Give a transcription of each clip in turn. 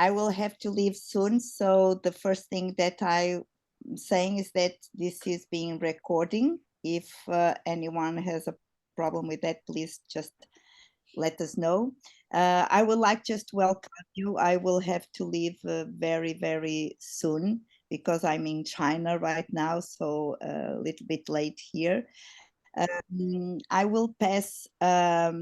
I will have to leave soon. So the first thing that I'm saying is that this is being recording. If anyone has a problem with that, please just let us know. I would like just to welcome you. I will have to leave very, very soon because I'm in China right now, so a little bit late here. I will pass, I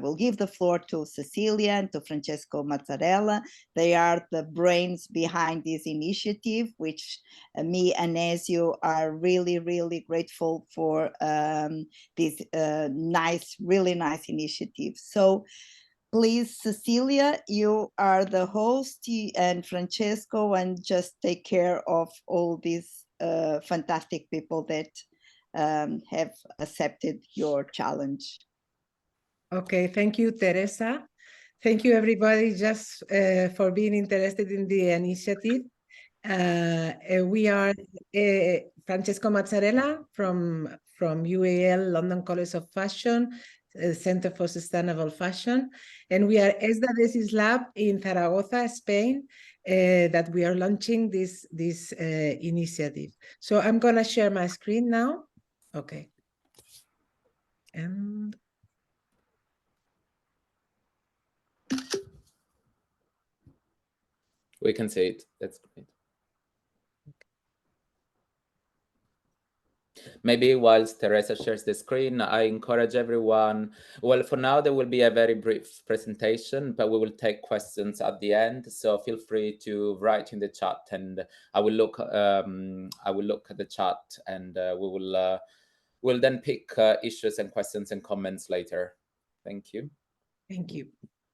will give the floor to Cecilia and to Francesco Mazzarella. They are the brains behind this initiative, which me and Ezio are really, really grateful for this really nice initiative. So please, Cecilia, you are the host, and Francesco, and just take care of all these fantastic people that have accepted your challenge. Okay, thank you, Teresa. Thank you, everybody, just for being interested in the initiative. We are Francesco Mazzarella from UAL, London College of Fashion, Center for Sustainable Fashion, and we are ESDA DESIS Lab in Zaragoza, Spain, that we are launching this initiative. So I'm going to share my screen now. Okay. And we can see it. That's great. Maybe whilst Teresa shares the screen, I encourage everyone. Well, for now, there will be a very brief presentation, but we will take questions at the end. So feel free to write in the chat, and I will look at the chat, and we'll then pick issues and questions and comments later. Thank you. Thank you.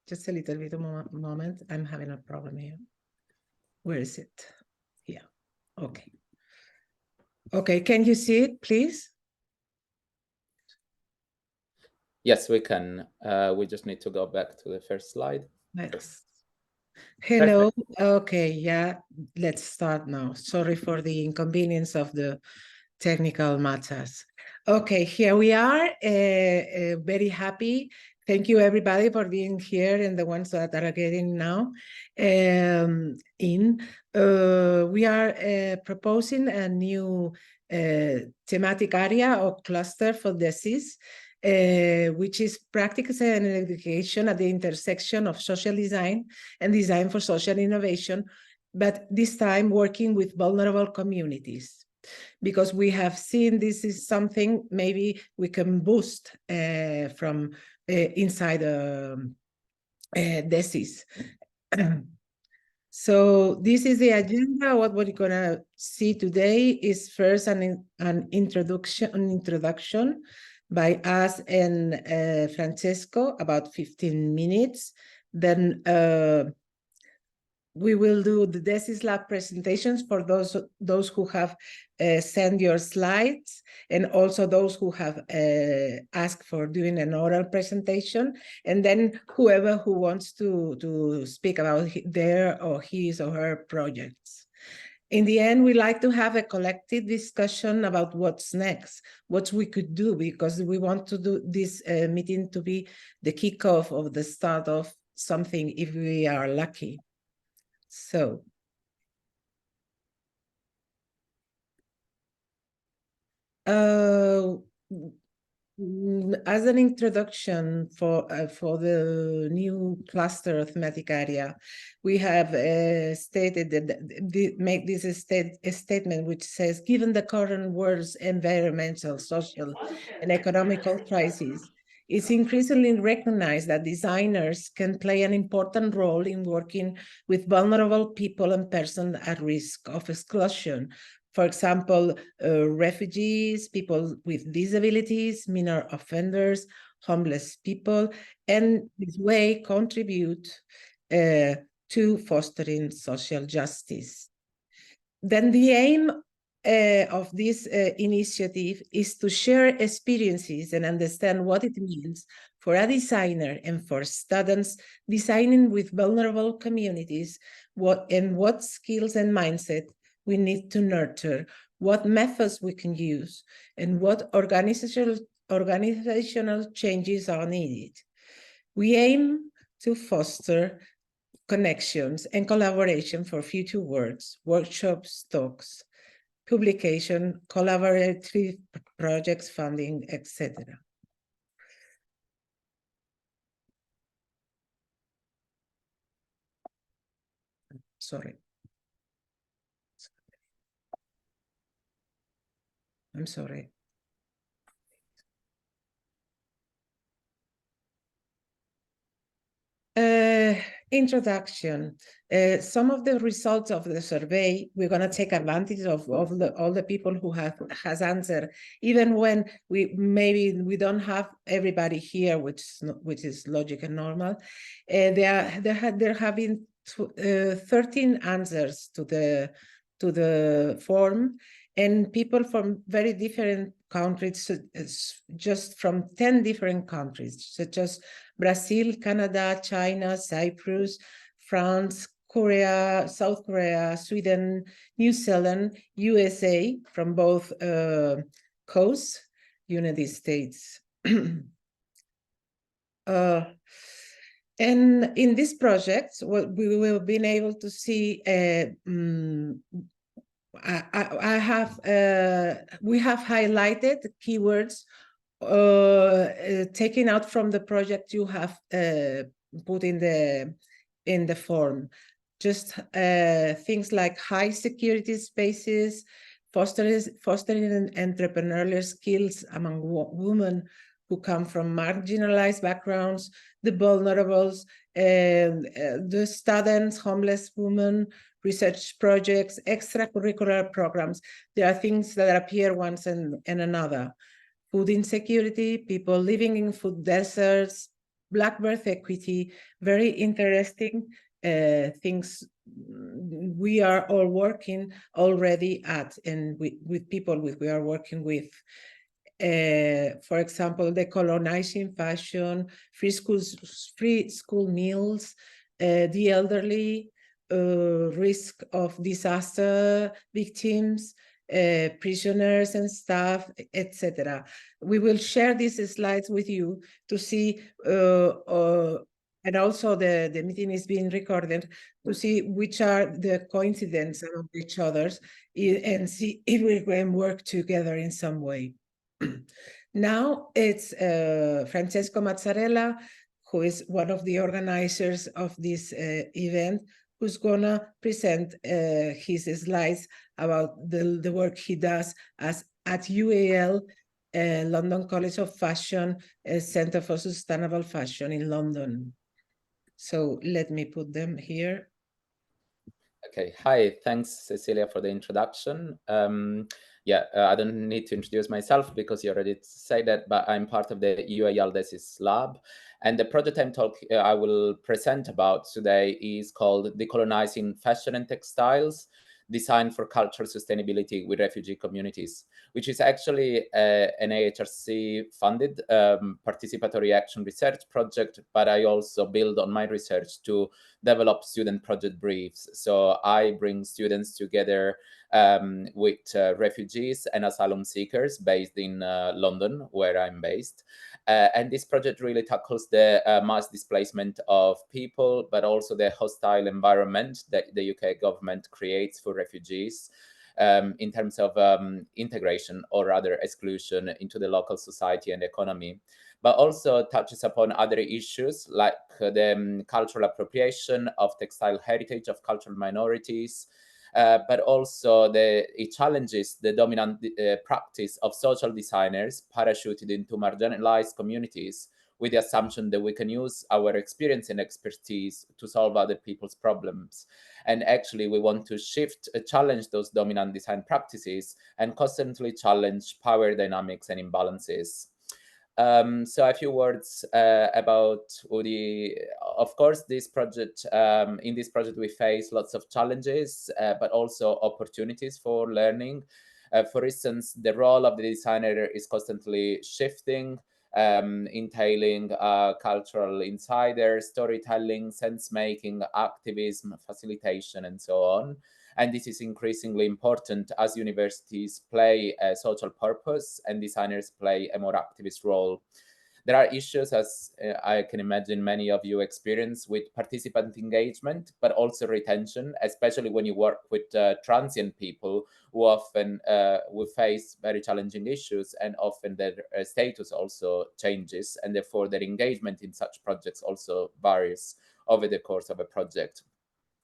Just a little bit of moment. I'm having a problem here. Where is it? Yeah. Okay. Okay, can you see it, please? Yes, we can. We just need to go back to the first slide. Yes. Hello. Perfect. Okay, yeah, let's start now. Sorry for the inconvenience of the technical matters. Okay, here we are. Very happy. Thank you, everybody, for being here and the ones that are getting now in. We are proposing a new thematic area or cluster for DESIS, which is practice and education at the intersection of social design and design for social innovation, but this time working with vulnerable communities. Because we have seen this is something maybe we can boost from inside DESIS. So this is the agenda. What we're gonna see today is first an introduction by us and Francesco, about 15 minutes. Then we will do the DESIS Lab presentations for those who have sent your slides, and also those who have asked for doing an oral presentation, and then whoever who wants to speak about their or his or her projects. In the end, we like to have a collective discussion about what's next, what we could do, because we want to do this meeting to be the kickoff of the start of something if we are lucky. So, as an introduction for the new cluster of thematic area, we have stated that make this a statement which says, given the current world's environmental, social, and economical crises, it's increasingly recognized that designers can play an important role in working with vulnerable people and persons at risk of exclusion. For example, refugees, people with disabilities, minor offenders, homeless people, and this way contribute to fostering social justice. Then the aim of this initiative is to share experiences and understand what it means for a designer and for students designing with vulnerable communities, what skills and mindset we need to nurture, what methods we can use, and what organizational changes are needed. We aim to foster connections and collaboration for future works, workshops, talks, publication, collaborative projects, funding, etc. Sorry. I'm sorry. Introduction. Some of the results of the survey, we're going to take advantage of all the people who has answered, even when we don't have everybody here, which is logic and normal. There have been 13 answers to the form, and people from very different countries, just from 10 different countries, such as Brazil, Canada, China, Cyprus, France, Korea, South Korea, Sweden, New Zealand, USA, from both coasts, United States. And in this project, what we will be able to see, we have highlighted keywords taken out from the project you have put in the form. Just things like high security spaces, fostering entrepreneurial skills among women who come from marginalized backgrounds, the vulnerables, the students, homeless women, research projects, extracurricular programs. There are things that appear once and another. Food insecurity, people living in food deserts, Black birth equity, very interesting things we are all working already at, and with people we are working with. For example, decolonizing fashion, free school meals, the elderly, risk of disaster victims, prisoners and staff, etc. We will share these slides with you to see, and also the meeting is being recorded, to see which are the coincidences of each other's and see if we can work together in some way. Now it's Francesco Mazzarella, who is one of the organizers of this event, who's gonna present his slides about the work he does at UAL, London College of Fashion, Center for Sustainable Fashion in London. So let me put them here. Okay, hi, thanks Cecilia for the introduction. I don't need to introduce myself because you already said that, but I'm part of the ESDA DESIS Lab. And the project I will present about today is called Decolonizing Fashion and Textiles, Design for Cultural Sustainability with Refugee Communities, which is actually an AHRC funded participatory action research project, but I also build on my research to develop student project briefs. So I bring students together with refugees and asylum seekers based in London, where I'm based. And this project really tackles the mass displacement of people, but also the hostile environment that the UK government creates for refugees in terms of integration or rather exclusion into the local society and economy, but also touches upon other issues like the cultural appropriation of textile heritage of cultural minorities, but also it challenges the dominant practice of social designers parachuted into marginalized communities with the assumption that we can use our experience and expertise to solve other people's problems. And actually, we want to challenge those dominant design practices and constantly challenge power dynamics and imbalances. So a few words about Udi. Of course, this project, in this project, we face lots of challenges, but also opportunities for learning. For instance, the role of the designer is constantly shifting, entailing cultural insider, storytelling, sense-making, activism, facilitation, and so on. And this is increasingly important as universities play a social purpose and designers play a more activist role. There are issues, as I can imagine many of you experience, with participant engagement, but also retention, especially when you work with transient people who often will face very challenging issues, and often their status also changes, and therefore their engagement in such projects also varies over the course of a project.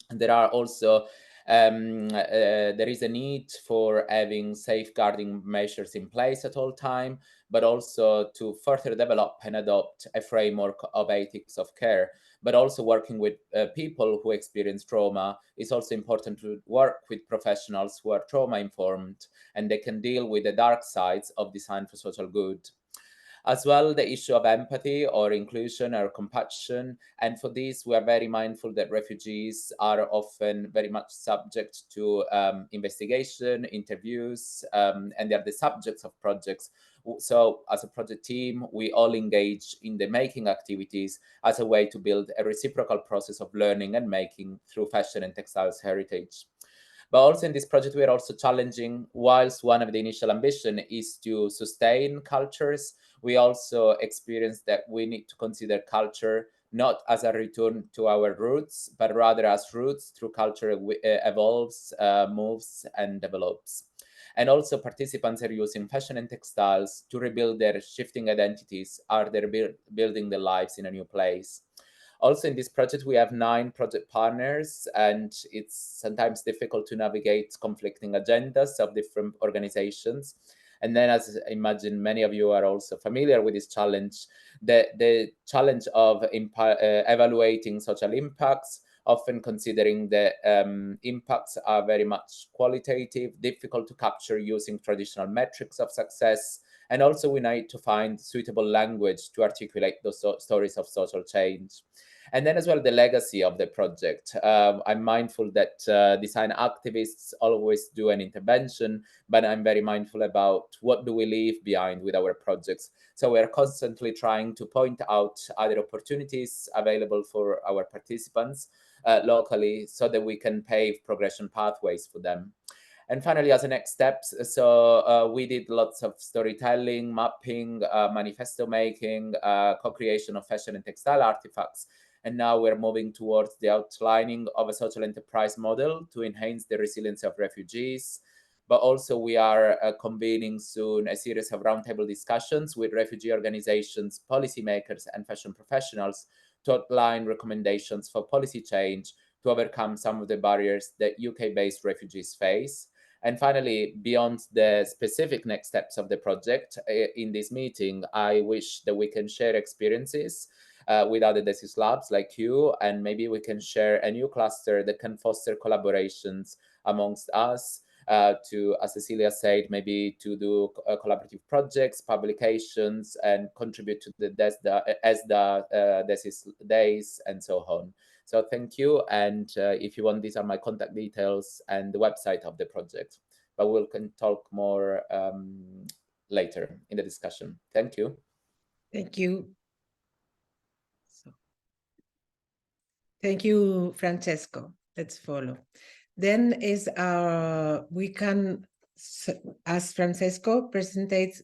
And there are also there is a need for having safeguarding measures in place at all time, but also to further develop and adopt a framework of ethics of care. But also working with people who experience trauma, is also important to work with professionals who are trauma informed, and they can deal with the dark sides of design for social good. As well, the issue of empathy or inclusion or compassion. And for this, we are very mindful that refugees are often very much subject to investigation, interviews, and they are the subjects of projects. So as a project team, we all engage in the making activities as a way to build a reciprocal process of learning and making through fashion and textiles heritage. But also in this project, we are also challenging, whilst one of the initial ambition is to sustain cultures, we also experience that we need to consider culture not as a return to our roots, but rather as roots through culture evolves, moves, and develops. And also participants are using fashion and textiles to rebuild their shifting identities, are they building their lives in a new place. Also in this project, we have 9 project partners, and it's sometimes difficult to navigate conflicting agendas of different organizations. And then, as I imagine many of you are also familiar with this challenge, the challenge of evaluating social impacts, often considering the impacts are very much qualitative, difficult to capture using traditional metrics of success. And also we need to find suitable language to articulate those stories of social change. And then as well, the legacy of the project. I'm mindful that design activists always do an intervention, but I'm very mindful about what do we leave behind with our projects. So we're constantly trying to point out other opportunities available for our participants locally, so that we can pave progression pathways for them. And finally, as a next steps, so we did lots of storytelling, mapping, manifesto making, co-creation of fashion and textile artifacts. And now we're moving towards the outlining of a social enterprise model to enhance the resilience of refugees. But also we are convening soon a series of roundtable discussions with refugee organizations, policymakers, and fashion professionals to outline recommendations for policy change to overcome some of the barriers that UK-based refugees face. And finally, beyond the specific next steps of the project, in this meeting, I wish that we can share experiences with other DESIS labs like you, and maybe we can share a new cluster that can foster collaborations amongst us to, as Cecilia said, maybe to do collaborative projects, publications, and contribute to the ESDA DESIS days and so on. So thank you. And if you want, these are my contact details and the website of the project. But we can talk more later in the discussion. Thank you. Thank you. Thank you, Francesco. Let's follow. Then is we can, as Francesco presents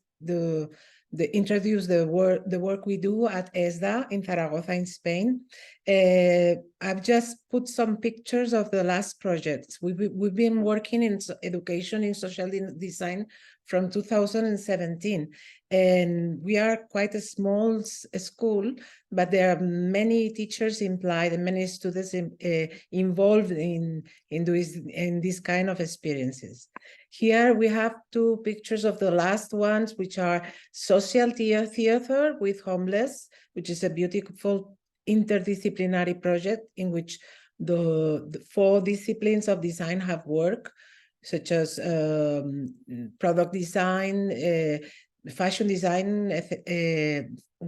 introduce the work we do at ESDA in Zaragoza in Spain. I've just put some pictures of the last projects. We've been working in education in social design from 2017, and we are quite a small school, but there are many teachers implied and many students involved in this kind of experiences. Here we have 2 pictures of the last ones, which are social theater with homeless, which is a beautiful interdisciplinary project in which the 4 disciplines of design have worked, such as product design, fashion design,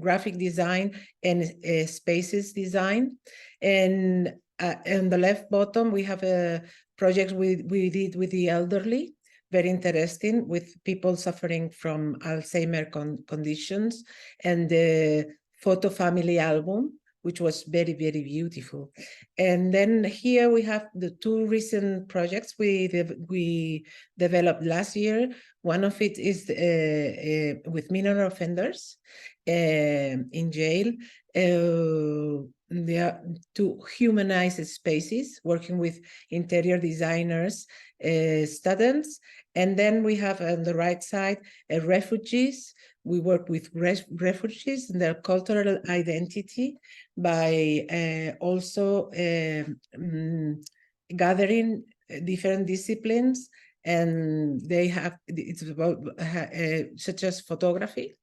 graphic design, and spaces design. And on the left bottom, we have a project we did with the elderly, very interesting, with people suffering from Alzheimer conditions, and the photo family album, which was very, very beautiful. And then here we have the 2 recent projects we developed last year. One of it is with minor offenders, in jail, to humanize spaces, working with interior designers, students. And then we have on the right side, refugees. We work with refugees and their cultural identity by also gathering different disciplines, and they have, it's about such as photography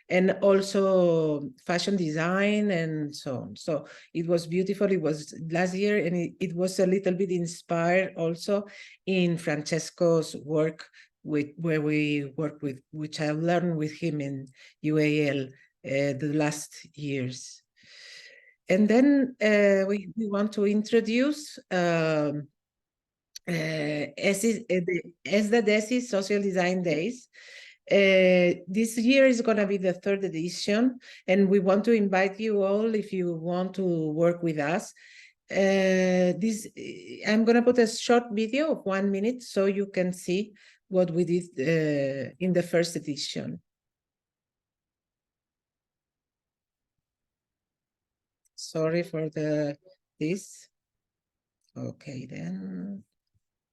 and also fashion design and so on. So it was beautiful. It was last year, and it was a little bit inspired also in Francesco's work where we work with, which I learned with him in UAL the last years. And then we want to introduce the ESDA DESIS Social Design Days. This year is going to be the 3rd edition, and we want to invite you all if you want to work with us. I'm going to put a short video of 1 minute so you can see what we did in the 1st edition. Sorry for this. Okay, then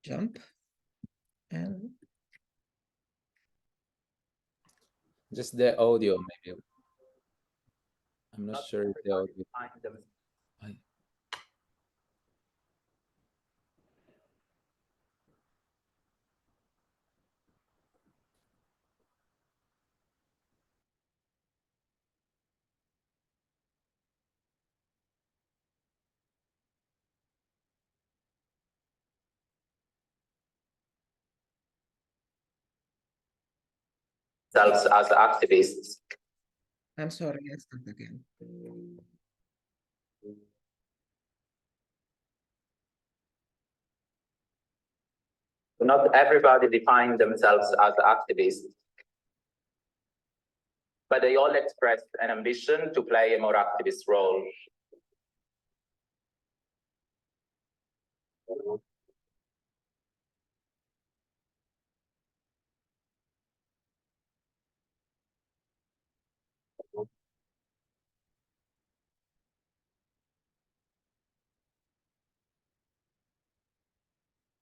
jump and just the audio, maybe. I'm not sure if the audio. As activists. I'm sorry, I start again. Not everybody defines themselves as activists, but they all express an ambition to play a more activist role.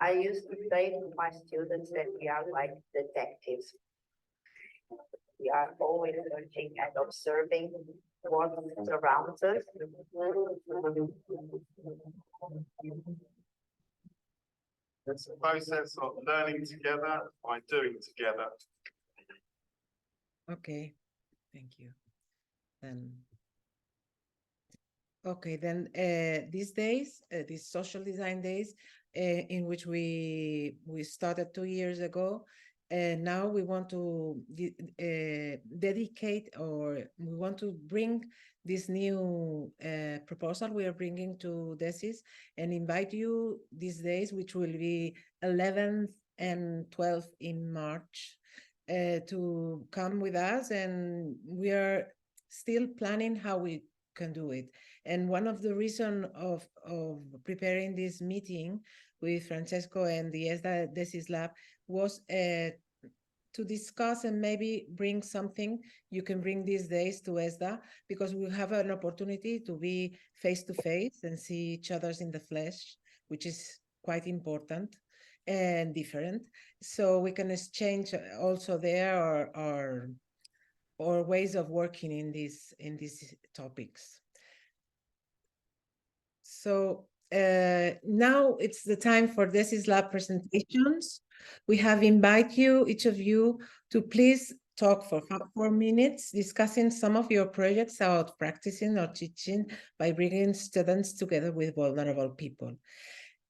I used to say to my students that we are like detectives. We are always searching and observing what surrounds us. It's a process of learning together by doing together. Okay, thank you. Okay, then these days, these social design days, in which we started 2 years ago, and now we want to dedicate, or we want to bring this new proposal we are bringing to DESIS and invite you these days, which will be 11th and 12th in March, to come with us, and we are still planning how we can do it. And one of the reasons of preparing this meeting with Francesco and the ESDA DESIS Lab was to discuss and maybe bring something you can bring these days to ESDA, because we have an opportunity to be face-to-face and see each other in the flesh, which is quite important and different. So we can exchange also there our ways of working in these topics. So now it's the time for DESIS Lab presentations. We have invited you, each of you, to please talk for 4 minutes, discussing some of your projects about practicing or teaching by bringing students together with vulnerable people.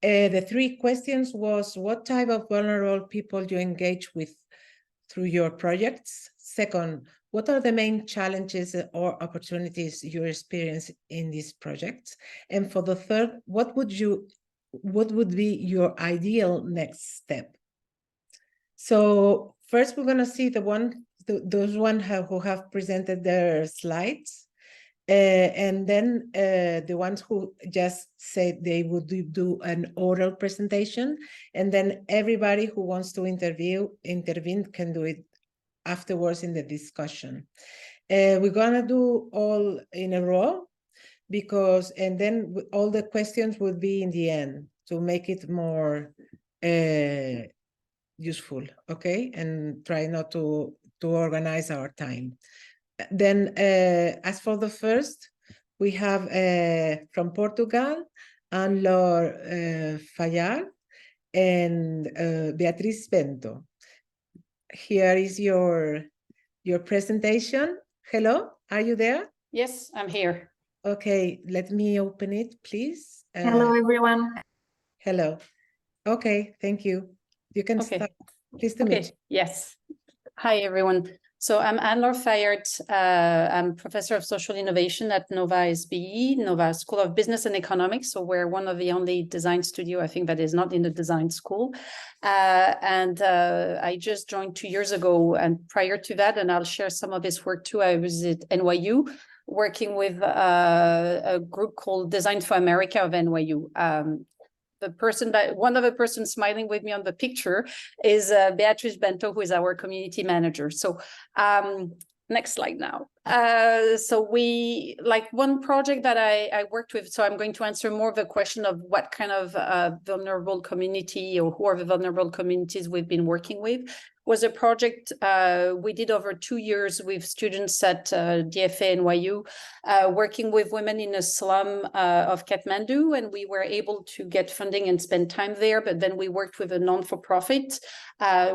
The 3 questions was, what type of vulnerable people you engage with through your projects? Second, what are the main challenges or opportunities you experience in these projects? And for the third, what would be your ideal next step? So first, we're going to see those who have presented their slides, and then the ones who just said they would do an oral presentation, and then everybody who wants to intervene can do it afterwards in the discussion. We're gonna do all in a row because, and then all the questions will be in the end to make it more useful, okay? And try not to organize our time. Then as for the first, we have from Portugal, Anne-Laure Fayard and Beatriz Bento. Here is your presentation. Hello, are you there? Yes, I'm here. Okay, let me open it, please. Hello, everyone. Hello. Okay, thank you. You can start. Pleased to meet you. Yes. Hi, everyone. So I'm Anne-Laure Fayard. I'm professor of social innovation at Nova SBE, Nova School of Business and Economics. So we're one of the only design studio, I think, that is not in the design school. I just joined 2 years ago. And prior to that, and I'll share some of this work too, I was at NYU working with a group called Design for America of NYU. One of the persons smiling with me on the picture is Beatriz Bento, who is our community manager. So next slide now. So we, like one project that I worked with, so I'm going to answer more of the question of what kind of vulnerable community or who are the vulnerable communities we've been working with, was a project we did over 2 years with students at DFA NYU, working with women in a slum of Kathmandu, and we were able to get funding and spend time there, but then we worked with a non-for-profit.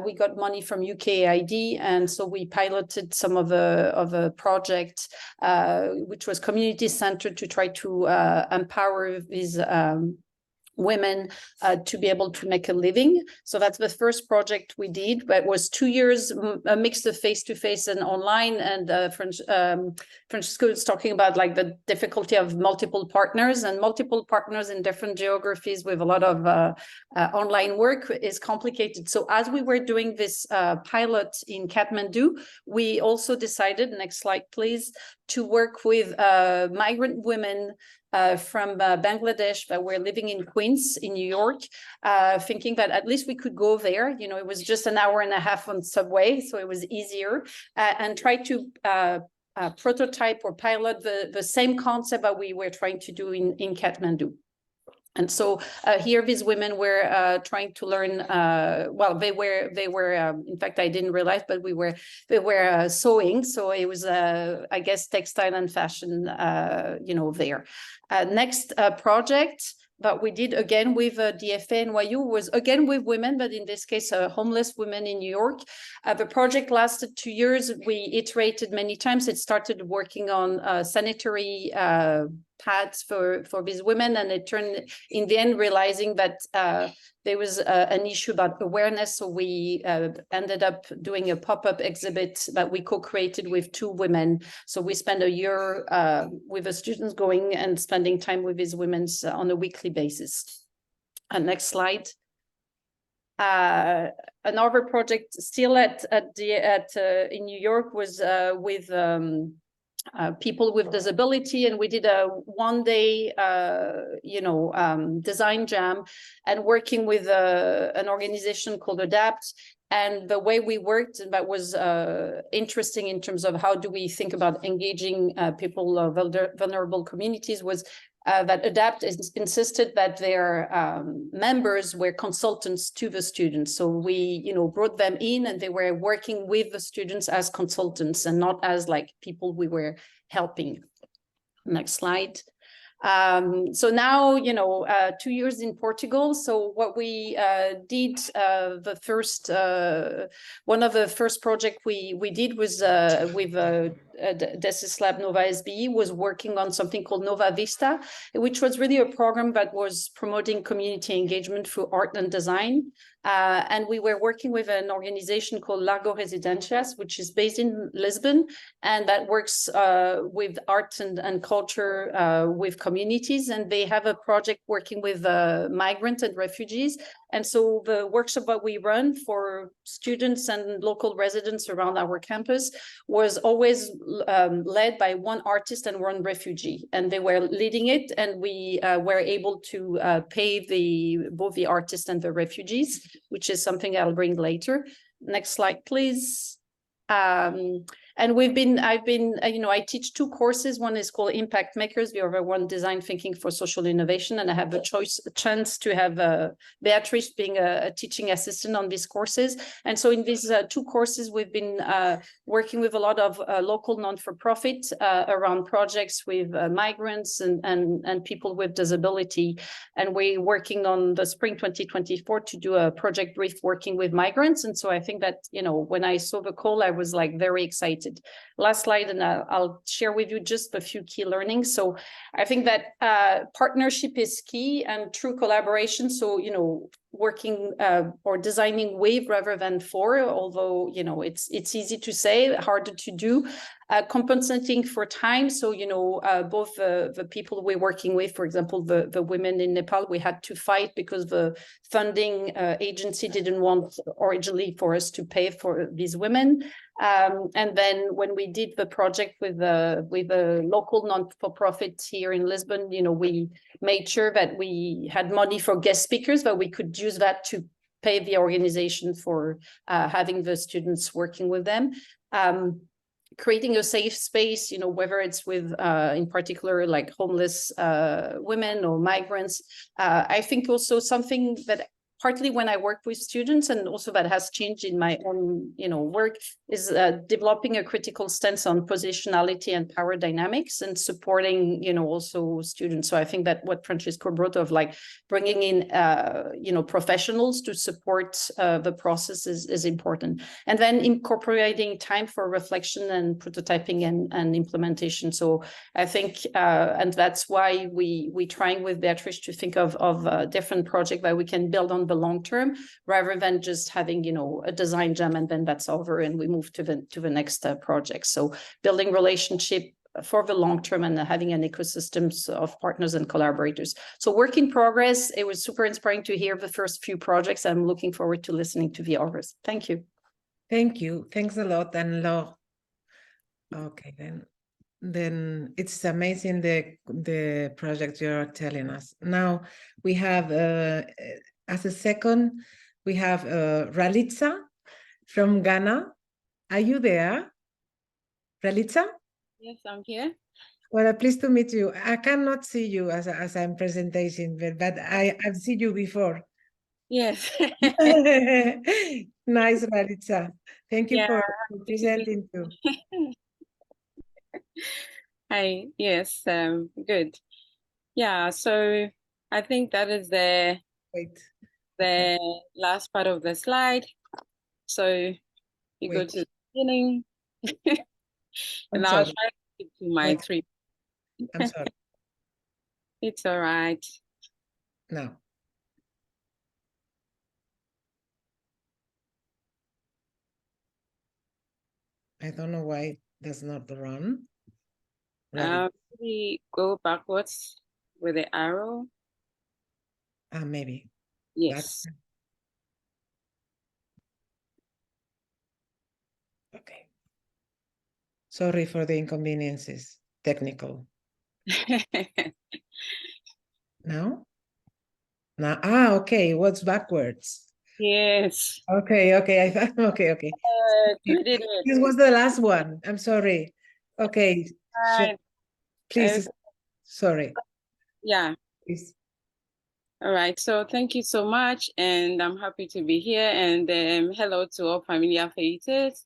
We got money from UKAID, and so we piloted some of a project which was community-centered to try to empower these women to be able to make a living. So that's the first project we did, but it was 2 years, a mix of face-to-face and online. And Francisco is talking about like the difficulty of multiple partners in different geographies with a lot of online work is complicated. So as we were doing this pilot in Kathmandu, we also decided, next slide please, to work with migrant women from Bangladesh that were living in Queens in New York, thinking that at least we could go there. You know, it was just an hour and a half on subway, so it was easier, and try to prototype or pilot the same concept that we were trying to do in Kathmandu. And so here these women were trying to learn, well, they were in fact, I didn't realize, but they were sewing. So it was, I guess, textile and fashion, you know, there. Next project that we did again with DFA NYU was again with women, but in this case, homeless women in New York. The project lasted 2 years. We iterated many times. It started working on sanitary pads for these women, and it turned in the end realizing that there was an issue about awareness. So we ended up doing a pop-up exhibit that we co-created with 2 women. So we spent a year with the students going and spending time with these women on a weekly basis. And next slide. Another project still in New York was with people with disability, and we did a one-day, design jam, and working with an organization called ADAPT. And the way we worked, that was interesting in terms of how do we think about engaging people, vulnerable communities, was that ADAPT insisted that their members were consultants to the students. So we, brought them in, and they were working with the students as consultants and not as like people we were helping. Next slide. So now, 2 years in Portugal. So what we did, one of the first project we did was with DESIS Lab Nova SBE, was working on something called Nova Vista, which was really a program that was promoting community engagement through art and design. And we were working with an organization called Largo Residências, which is based in Lisbon, and that works with art and culture with communities. And they have a project working with migrants and refugees. And so the workshop that we run for students and local residents around our campus was always led by one artist and one refugee. And they were leading it, and we were able to pay both the artist and the refugees, which is something I'll bring later. Next slide, please. And I've been, I teach 2 courses. One is called Impact Makers, the other one Design Thinking for Social Innovation. And I have a chance to have Beatrice being a teaching assistant on these courses. And so in these 2 courses, we've been working with a lot of local non-for-profit around projects with migrants and people with disability. And we're working on the spring 2024 to do a project brief working with migrants. And so I think that, when I saw the call, I was like very excited. Last slide, and I'll share with you just a few key learnings. So I think that partnership is key and true collaboration. So, working or designing with rather than for, although, it's easy to say, harder to do. Compensating for time. So, both the people we're working with, for example, the women in Nepal, we had to fight because the funding agency didn't want originally for us to pay for these women. And then when we did the project with the local non-for-profit here in Lisbon, we made sure that we had money for guest speakers, but we could use that to pay the organization for having the students working with them. Creating a safe space, whether it's with, in particular, like homeless women or migrants. I think also something that partly when I work with students and also that has changed in my own, work is developing a critical stance on positionality and power dynamics and supporting, also students. So I think that what Francisco brought of like bringing in, professionals to support the process is important. And then incorporating time for reflection and prototyping and implementation. So I think, and that's why we trying with Beatrice to think of a different project that we can build on the long term, rather than just having, a design jam and then that's over and we move to the next project. So building relationship for the long term and having an ecosystem of partners and collaborators. So work in progress. It was super inspiring to hear the first few projects. I'm looking forward to listening to the others. Thank you. Thank you. Thanks a lot, Anne-Laure. Okay, then it's amazing the project you're telling us. Now we have as a second, we have Ralitza from Ghana. Are you there, Ralitza? Yes, I'm here. Well, pleased to meet you. I cannot see you as I'm presenting, but I've seen you before. Yes. Nice, Ralitza. Thank you for presenting too. Hi, yes, good. Yeah, so I think that is the last part of the slide. So you go to the beginning. And I'll try to keep to my 3. I'm sorry. It's all right. No. I don't know why it does not run. We go backwards with the arrow. Maybe. Yes. Okay. Sorry for the inconveniences. Technical. No? Now, okay. What's backwards? Yes. Okay. Okay. You did it. This was the last one. I'm sorry. Okay. Please. Sorry. Yeah. Please. All right. So thank you so much. And I'm happy to be here. And hello to all familiar faces.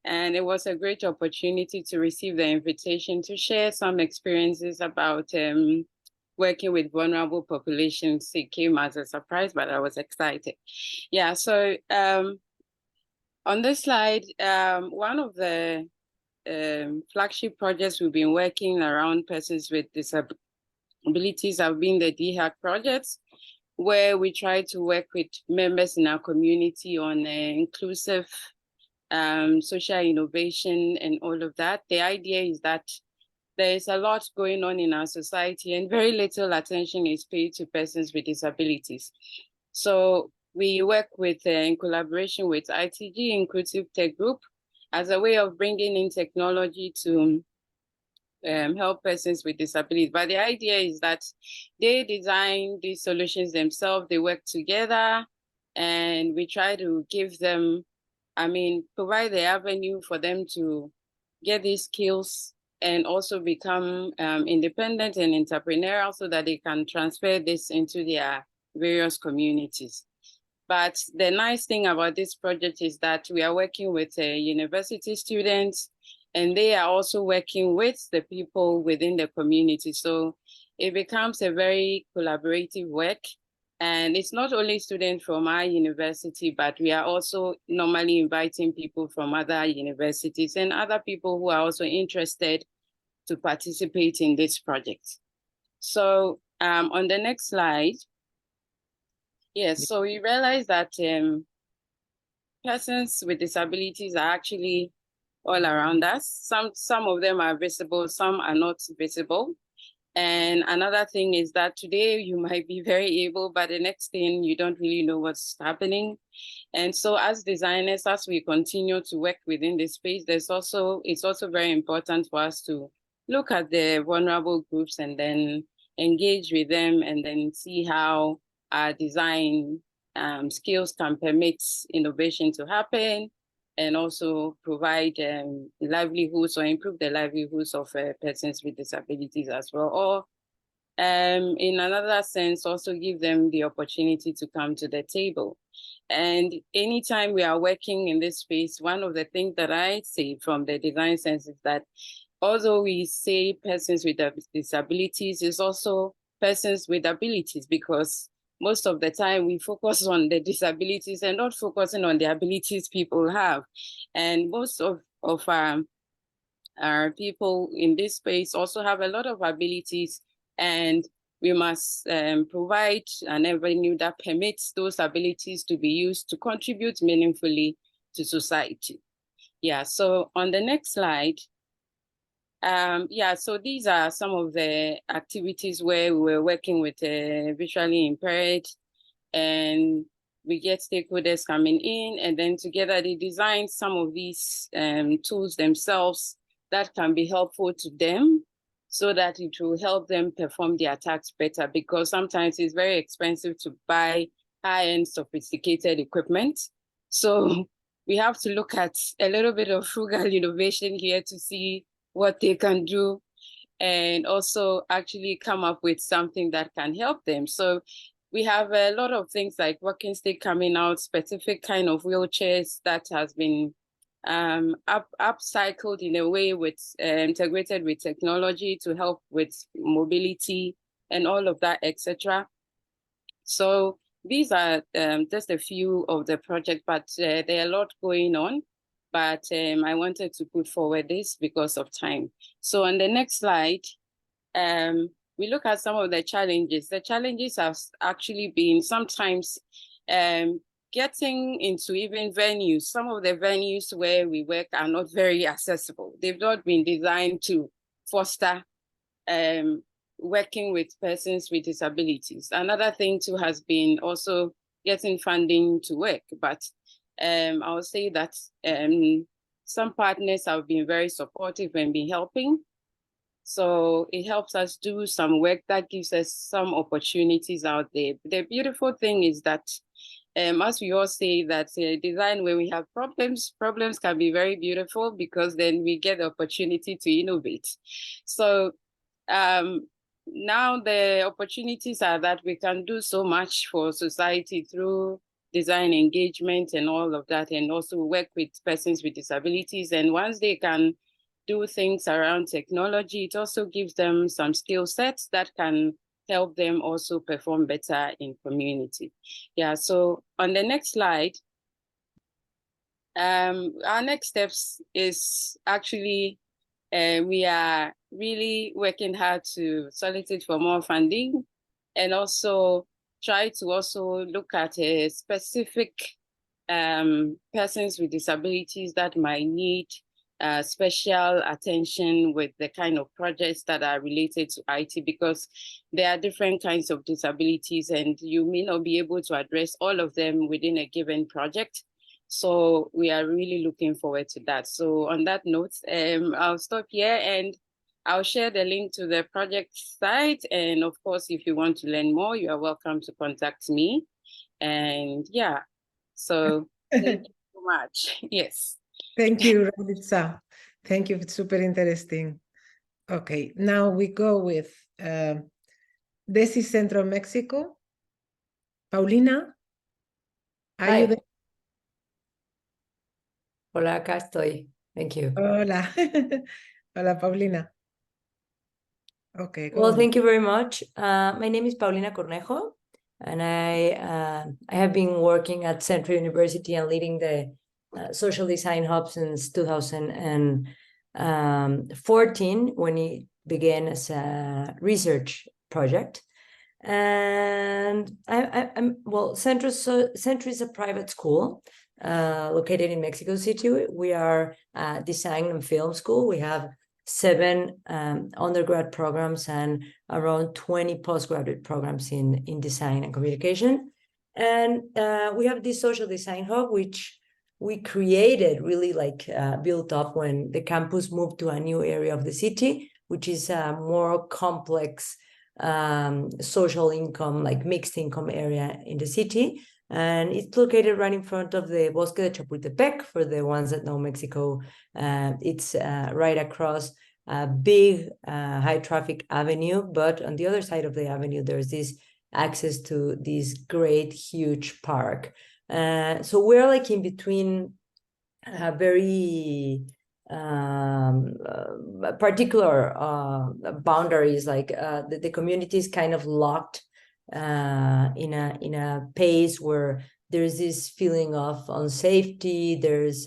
And it was a great opportunity to receive the invitation to share some experiences about working with vulnerable populations. It came as a surprise, but I was excited. Yeah, so on this slide, one of the flagship projects we've been working around persons with disabilities have been the DHAC projects, where we try to work with members in our community on inclusive social innovation and all of that. The idea is that there's a lot going on in our society and very little attention is paid to persons with disabilities. So we work with, in collaboration with ITG Inclusive Tech Group, as a way of bringing in technology to help persons with disabilities. But the idea is that they design these solutions themselves, they work together, and we try to give them, provide the avenue for them to get these skills and also become independent and entrepreneurial so that they can transfer this into their various communities. But the nice thing about this project is that we are working with university students, and they are also working with the people within the community. So it becomes a very collaborative work. And it's not only students from our university, but we are also normally inviting people from other universities and other people who are also interested to participate in this project. So on the next slide, yes, so we realized that persons with disabilities are actually all around us. Some of them are visible, some are not visible. And another thing is that today you might be very able, but the next thing you don't really know what's happening. And so as designers, as we continue to work within this space, it's also very important for us to look at the vulnerable groups and then engage with them and then see how our design skills can permit innovation to happen and also provide livelihoods or improve the livelihoods of persons with disabilities as well. Or in another sense, also give them the opportunity to come to the table. And anytime we are working in this space, one of the things that I say from the design sense is that although we say persons with disabilities, is also persons with abilities, because most of the time we focus on the disabilities and not focusing on the abilities people have. And most of our people in this space also have a lot of abilities, and we must provide an avenue that permits those abilities to be used to contribute meaningfully to society. Yeah, so on the next slide, so these are some of the activities where we're working with visually impaired, and we get stakeholders coming in, and then together they design some of these tools themselves that can be helpful to them so that it will help them perform their tasks better, because sometimes it's very expensive to buy high-end sophisticated equipment. So we have to look at a little bit of frugal innovation here to see what they can do and also actually come up with something that can help them. So we have a lot of things like walking stick coming out, specific kind of wheelchairs that has been upcycled in a way with integrated with technology to help with mobility and all of that, etc. So these are just a few of the projects, but there are a lot going on. But I wanted to put forward this because of time. So on the next slide, we look at some of the challenges. The challenges have actually been sometimes getting into even venues. Some of the venues where we work are not very accessible. They've not been designed to foster working with persons with disabilities. Another thing too has been also getting funding to work, but I would say that some partners have been very supportive and been helping. So it helps us do some work that gives us some opportunities out there. The beautiful thing is that, as we all say, that design, when we have problems can be very beautiful because then we get the opportunity to innovate. So now the opportunities are that we can do so much for society through design engagement and all of that, and also work with persons with disabilities. And once they can do things around technology, it also gives them some skill sets that can help them also perform better in community. Yeah, so on the next slide, our next steps is actually, we are really working hard to solicit for more funding and also try to also look at a specific persons with disabilities that might need special attention with the kind of projects that are related to IT, because there are different kinds of disabilities and you may not be able to address all of them within a given project. So we are really looking forward to that. So on that note, I'll stop here and I'll share the link to the project site. And of course, if you want to learn more, you are welcome to contact me. And yeah, so thank you so much. Yes. Thank you, Raditza. Thank you. It's super interesting. Okay, now we go with DESIS Centro Mexico. Paulina, are you Hi. there? Hola, acá estoy. Thank you. Hola. Hola, Paulina. Okay, go Well, on. thank you very much. My name is Paulina Cornejo, and I have been working at Central University and leading the social design hub since 2014, when it began as a research project. And well, Centro is a private school located in Mexico City. We are a design and film school. We have 7 undergrad programs and around 20 postgraduate programs in design and communication. And we have this social design hub, which we created, really like built up when the campus moved to a new area of the city, which is a more complex social income, like mixed income area in the city. And it's located right in front of the Bosque de Chapultepec. For the ones that know Mexico, it's right across a big high traffic avenue, but on the other side of the avenue, there's this access to this great, huge park. So we're like in between very particular boundaries, like the community is kind of locked in a pace where there's this feeling of unsafety, there's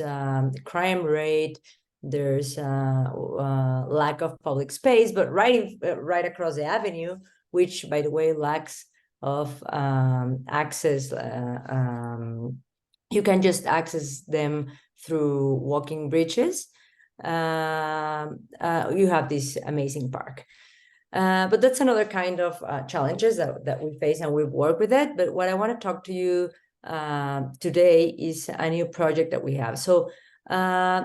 crime rate, there's lack of public space, but right across the avenue, which by the way lacks of access, you can just access them through walking bridges. You have this amazing park. But that's another kind of challenges that we face, and we work with it. But what I want to talk to you today is a new project that we have. So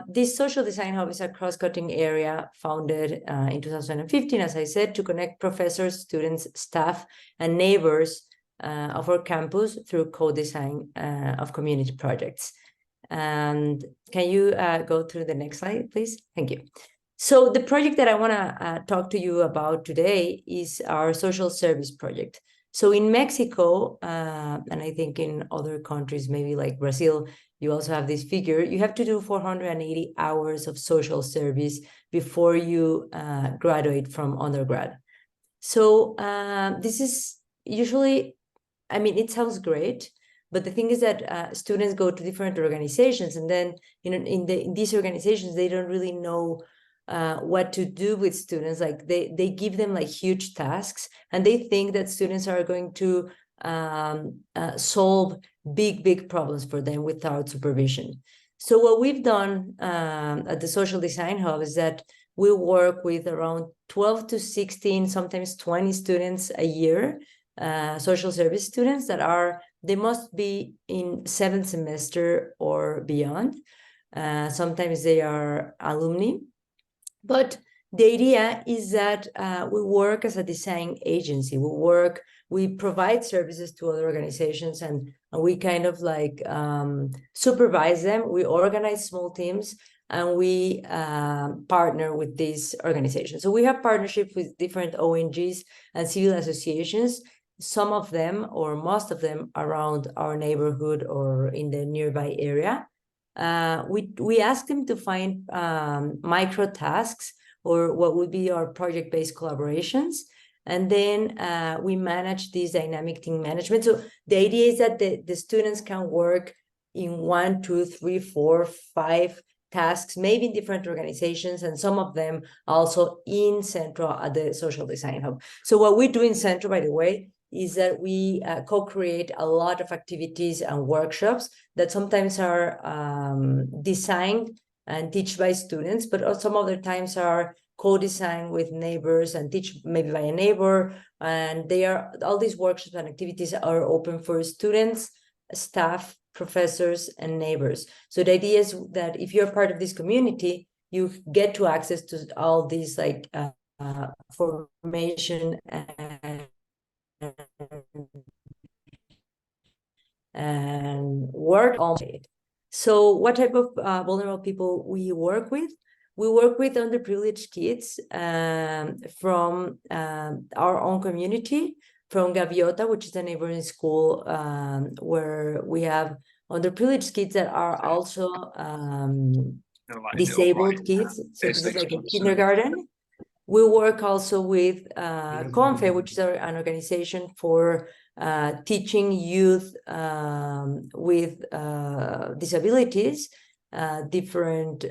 this social design hub is a cross-cutting area founded in 2015, as I said, to connect professors, students, staff, and neighbors of our campus through co-design of community projects. And can you go through the next slide, please? Thank you. So the project that I want to talk to you about today is our social service project. So in Mexico, and I think in other countries, maybe like Brazil, you also have this figure, you have to do 480 hours of social service before you graduate from undergrad. So this is usually, I mean, it sounds great, but the thing is that students go to different organizations, and then in these organizations, they don't really know what to do with students. Like they give them like huge tasks, and they think that students are going to solve big problems for them without supervision. So what we've done at the Social Design Hub is that we work with around 12 to 16, sometimes 20 students a year, social service students they must be in 7th semester or beyond. Sometimes they are alumni. But the idea is that we work as a design agency. We provide services to other organizations, and we kind of like supervise them. We organize small teams, and we partner with these organizations. So we have partnerships with different ONGs and civil associations, some of them or most of them around our neighborhood or in the nearby area. We ask them to find micro tasks, or what would be our project-based collaborations. And then we manage this dynamic team management. So the idea is that the students can work in 1, 2, 3, 4, 5 tasks, maybe in different organizations, and some of them also in Centro at the Social Design Hub. So what we do in Centro, by the way, is that we co-create a lot of activities and workshops that sometimes are designed and taught by students, but some other times are co-designed with neighbors and teach maybe by a neighbor. And all these workshops and activities are open for students, staff, professors, and neighbors. So the idea is that if you're part of this community, you get to access to all these like formation and work on it. So what type of vulnerable people we work with? We work with underprivileged kids from our own community, from Gaviota, which is a neighboring school where we have underprivileged kids that are also disabled kids. So this is like a kindergarten. We work also with CONFE, which is an organization for teaching youth with disabilities different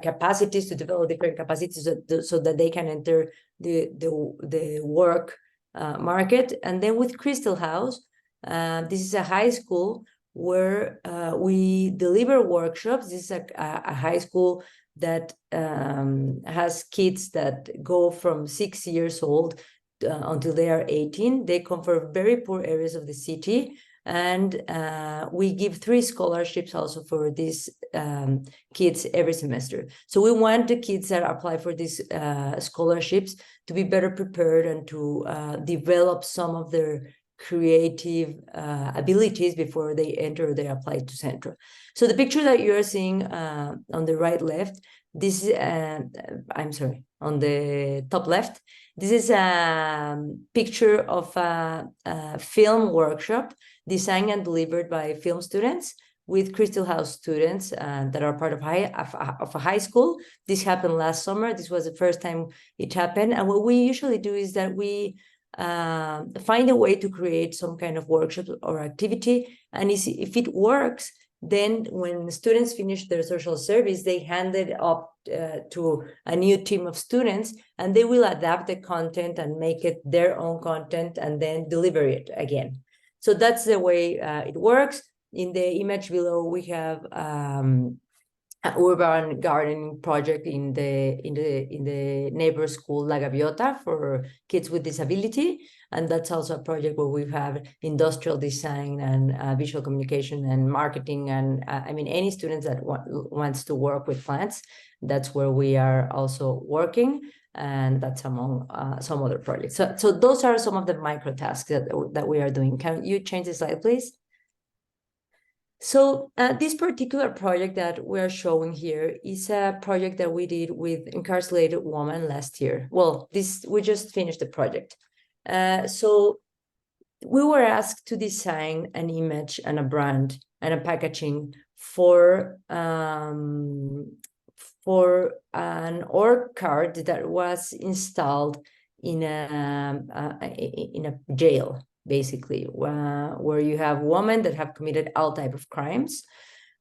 capacities, to develop different capacities so that they can enter the work market. And then with Crystal House, this is a high school where we deliver workshops. This is a high school that has kids that go from 6 years old until they are 18. They come from very poor areas of the city. And we give 3 scholarships also for these kids every semester. So we want the kids that apply for these scholarships to be better prepared and to develop some of their creative abilities before they apply to Centro. So the picture that you are seeing on the right left, this is, I'm sorry, on the top left, this is a picture of a film workshop designed and delivered by film students with Crystal House students that are part of a high school. This happened last summer. This was the first time it happened. And what we usually do is that we find a way to create some kind of workshop or activity. And if it works, then when students finish their social service, they hand it up to a new team of students, and they will adapt the content and make it their own content and then deliver it again. So that's the way it works. In the image below, we have an urban gardening project in the neighbor school La Gaviota for kids with disability, and that's also a project where we have industrial design and visual communication and marketing, and I mean any students that wants to work with plants, that's where we are also working, and that's among some other projects. So those are some of the micro tasks that we are doing. Can you change the slide, please? So this particular project that we are showing here is a project that we did with incarcerated women last year. Well, we just finished the project. So we were asked to design an image and a brand and a packaging for an org card that was installed in a jail, basically, where you have women that have committed all type of crimes.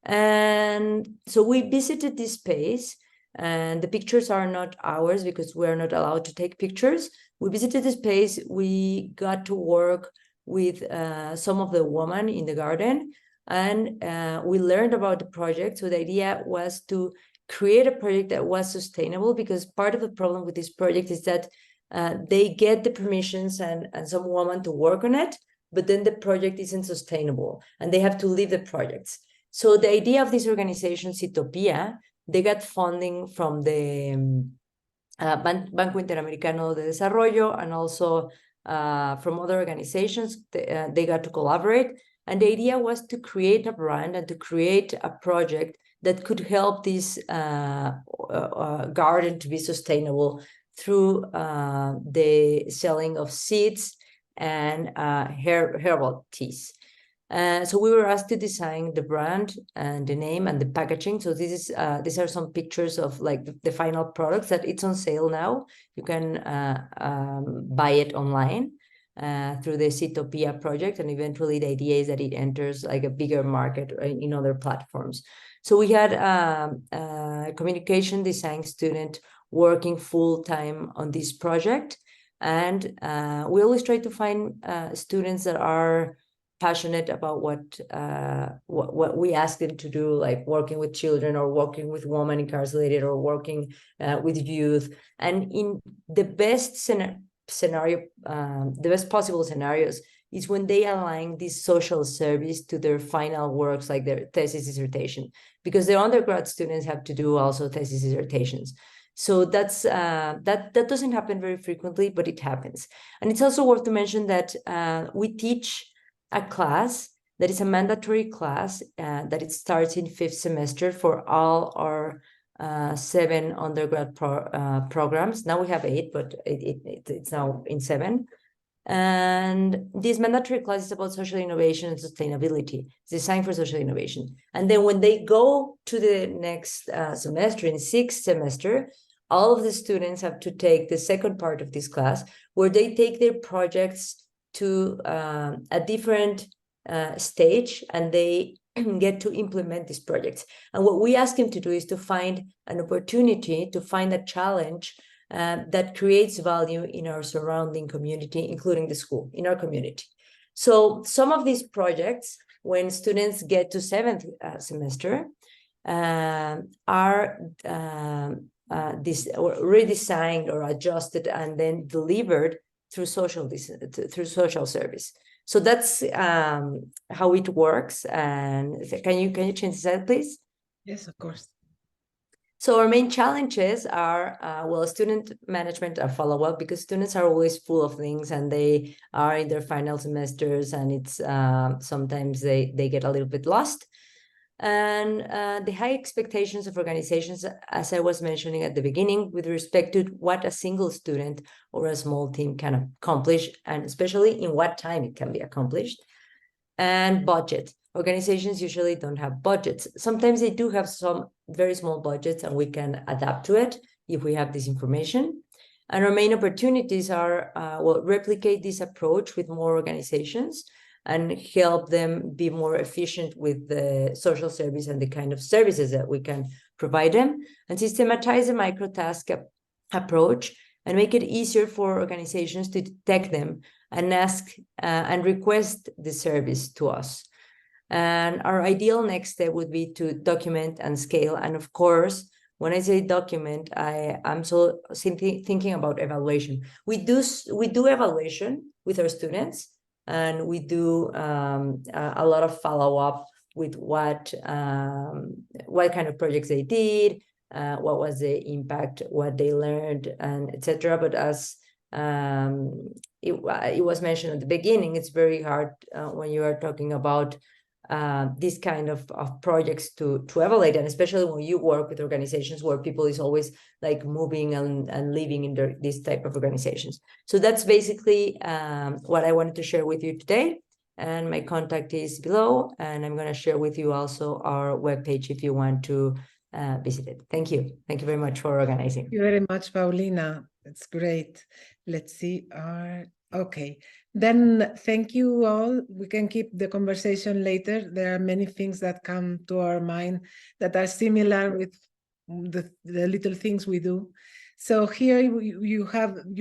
And so we visited this space, and the pictures are not ours because we are not allowed to take pictures. We visited the space. We got to work with some of the women in the garden, and we learned about the project. So the idea was to create a project that was sustainable, because part of the problem with this project is that they get the permissions and some woman to work on it, but then the project isn't sustainable and they have to leave the projects. So the idea of this organization, Citopia, they got funding from the Banco Interamericano de Desarrollo and also from other organizations. They got to collaborate. And the idea was to create a brand and to create a project that could help this garden to be sustainable through the selling of seeds and herbal teas. So we were asked to design the brand and the name and the packaging. So these are some pictures of like the final products that it's on sale now. You can buy it online through the Citopia project, and eventually the idea is that it enters like a bigger market in other platforms. So we had a communication design student working full-time on this project, and we always try to find students that are passionate about what we ask them to do, like working with children or working with women incarcerated or working with youth. And in the best scenario, the best possible scenarios is when they align this social service to their final works, like their thesis dissertation, because the undergrad students have to do also thesis dissertations. So that's that doesn't happen very frequently, but it happens. And it's also worth to mention that we teach a class that is a mandatory class that it starts in 5th semester for all our 7 undergrad programs. Now we have 8, but it's now in 7. And this mandatory class is about social innovation and sustainability. It's designed for social innovation. And then when they go to the next semester, in 6th semester, all of the students have to take the second part of this class, where they take their projects to a different stage, and they get to implement these projects. And what we ask them to do is to find an opportunity, to find a challenge that creates value in our surrounding community, including the school, in our community. So some of these projects, when students get to 7th semester, are redesigned or adjusted and then delivered through social service. So that's how it works. And can you change the slide, please? Yes, of course. So our main challenges are, well, student management and follow-up, because students are always full of things and they are in their final semesters, and it's sometimes they get a little bit lost. And the high expectations of organizations, as I was mentioning at the beginning, with respect to what a single student or a small team can accomplish, and especially in what time it can be accomplished. And budget. Organizations usually don't have budgets. Sometimes they do have some very small budgets, and we can adapt to it if we have this information. And our main opportunities are, well, replicate this approach with more organizations and help them be more efficient with the social service and the kind of services that we can provide them, and systematize the micro-task approach and make it easier for organizations to detect them and ask and request the service to us. And our ideal next step would be to document and scale. And of course, when I say document, I'm so thinking about evaluation. We do evaluation with our students, and we do a lot of follow-up with what kind of projects they did, what was the impact, what they learned, and etc. But as it was mentioned at the beginning, it's very hard when you are talking about this kind of projects to evaluate, and especially when you work with organizations where people is always like moving and living in this type of organizations. So that's basically what I wanted to share with you today. And my contact is below, and I'm going to share with you also our webpage if you want to visit it. Thank you. Thank you very much for organizing. Thank you very much, Paulina. It's great. Let's see. Okay. Then thank you all. We can keep the conversation later. There are many things that come to our mind that are similar with the little things we do. So here you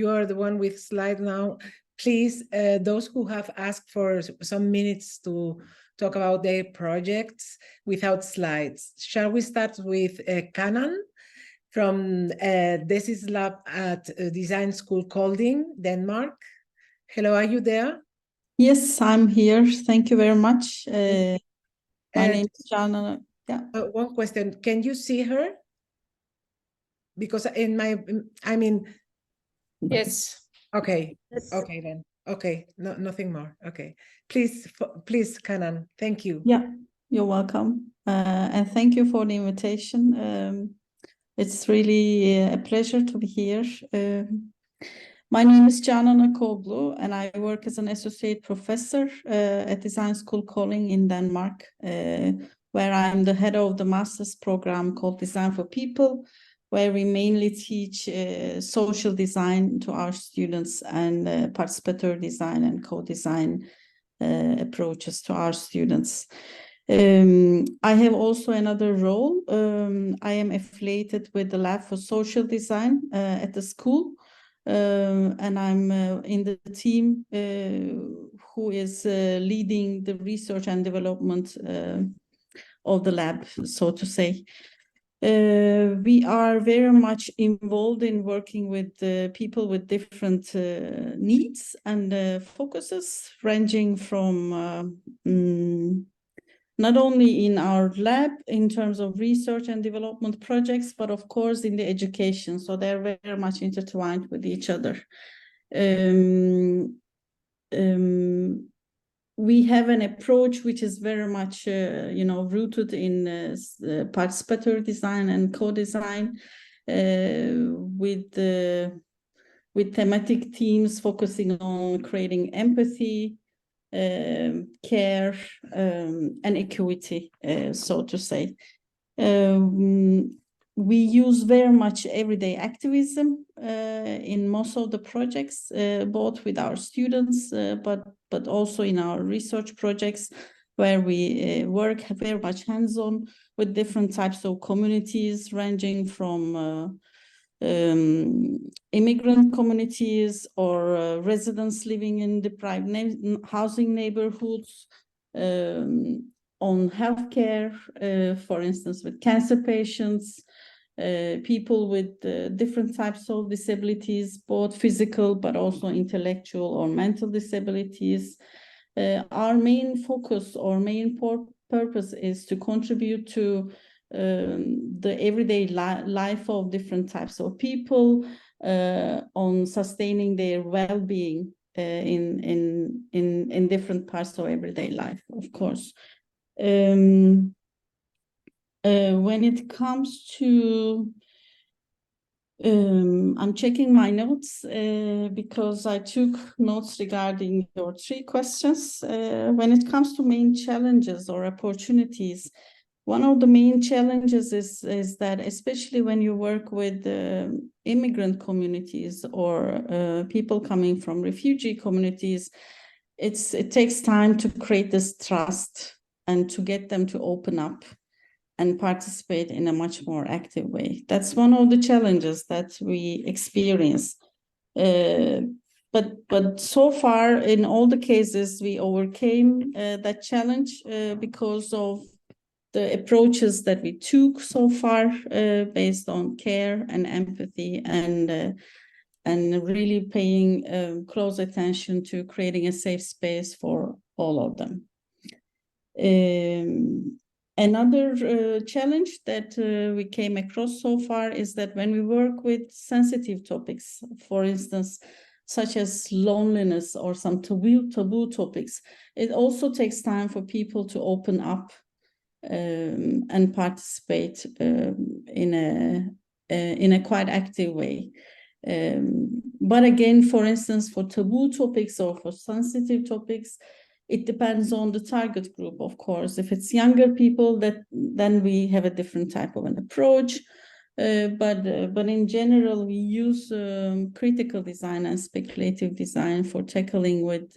are the one with slide now. Please, those who have asked for some minutes to talk about their projects without slides. Shall we start with Canan from DESIS Lab at Design School Kolding, Denmark? Hello, are you there? Yes, I'm here. Thank you very much. My name is Jana. Yeah. One question. Can you see her? Because Yes. Okay. Okay then. Okay. No, nothing more. Okay. Please, Canan. Thank you. Yeah, you're welcome. And thank you for the invitation. It's really a pleasure to be here. My name is Jana Nakoglu, and I work as an associate professor at Design School Kolding in Denmark, where I'm the head of the master's program called Design for People, where we mainly teach social design to our students and participatory design and co-design approaches to our students. I have also another role. I am affiliated with the Lab for Social Design at the school. And I'm in the team who is leading the research and development of the lab, so to say. We are very much involved in working with people with different needs and focuses, ranging from not only in our lab in terms of research and development projects, but of course in the education. So they're very much intertwined with each other. we have an approach which is very much, rooted in participatory design and co-design, with thematic themes focusing on creating empathy, care, and equity, so to say. We use very much everyday activism in most of the projects, both with our students, but also in our research projects, where we work very much hands-on with different types of communities, ranging from immigrant communities or residents living in deprived housing neighborhoods, on healthcare, for instance, with cancer patients, people with different types of disabilities, both physical but also intellectual or mental disabilities. Our main focus or main purpose is to contribute to the everyday life of different types of people, on sustaining their well-being in different parts of everyday life, of course. When it comes to, I'm checking my notes because I took notes regarding your 3 questions. When it comes to main challenges or opportunities, one of the main challenges is that, especially when you work with immigrant communities or people coming from refugee communities, it takes time to create this trust and to get them to open up and participate in a much more active way. That's one of the challenges that we experience. But so far, in all the cases, we overcame that challenge because of the approaches that we took so far, based on care and empathy, and really paying close attention to creating a safe space for all of them. Another challenge that we came across so far is that when we work with sensitive topics, for instance, such as loneliness or some taboo topics, it also takes time for people to open up and participate in a quite active way. But again, for instance, for taboo topics or for sensitive topics, it depends on the target group, of course. If it's younger people, then we have a different type of an approach. But in general, we use critical design and speculative design for tackling with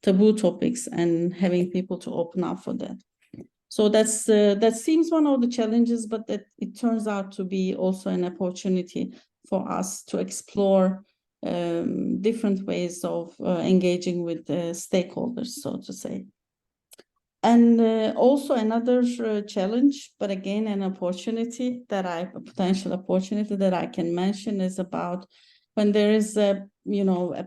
taboo topics and having people to open up for that. So that seems one of the challenges, but that it turns out to be also an opportunity for us to explore different ways of engaging with stakeholders, so to say. And also another challenge, but again, a potential opportunity that I can mention is about when there is a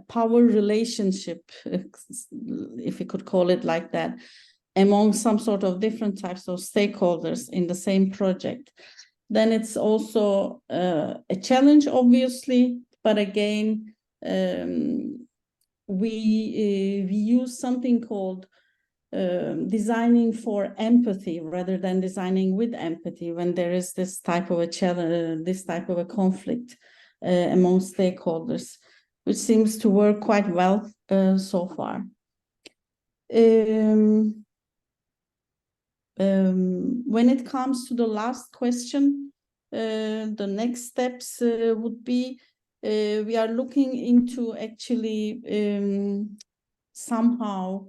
power relationship, if you could call it like that, among some sort of different types of stakeholders in the same project. Then it's also a challenge, obviously, but again, we use something called designing for empathy rather than designing with empathy when there is this type of a challenge, this type of a conflict among stakeholders, which seems to work quite well so far. When it comes to the last question, the next steps would be, we are looking into actually somehow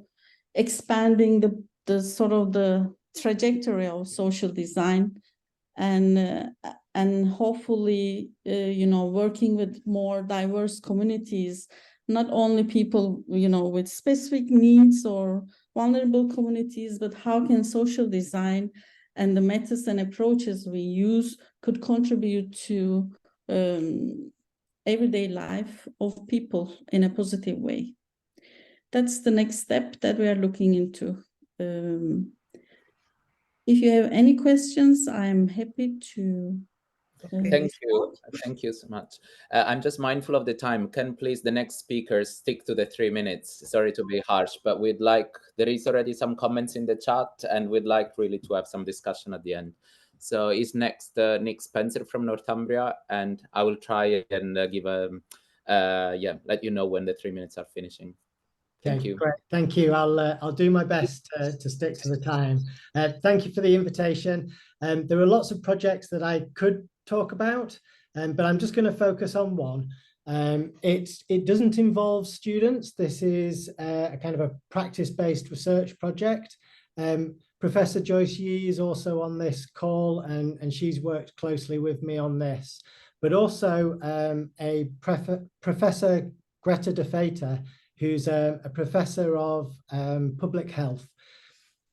expanding the sort of the trajectory of social design, and hopefully working with more diverse communities, not only people with specific needs or vulnerable communities, but how can social design and the methods and approaches we use could contribute to everyday life of people in a positive way. That's the next step that we are looking into. If you have any questions, I'm happy to Thank you so much. I'm just mindful of the time. Can please the next speakers stick to the 3 minutes? Sorry to be harsh, but there is already some comments in the chat, and we'd like really to have some discussion at the end. So is next Nick Spencer from Northumbria, and I will try and give let you know when the 3 minutes are finishing. Thank you. Great. Thank you. I'll do my best to stick to the time. Thank you for the invitation. There are lots of projects that I could talk about, but I'm just going to focus on one. It doesn't involve students. This is a kind of a practice-based research project. Professor Joyce Yee is also on this call, and she's worked closely with me on this. But also Professor Greta de Feita, who's a professor of public health.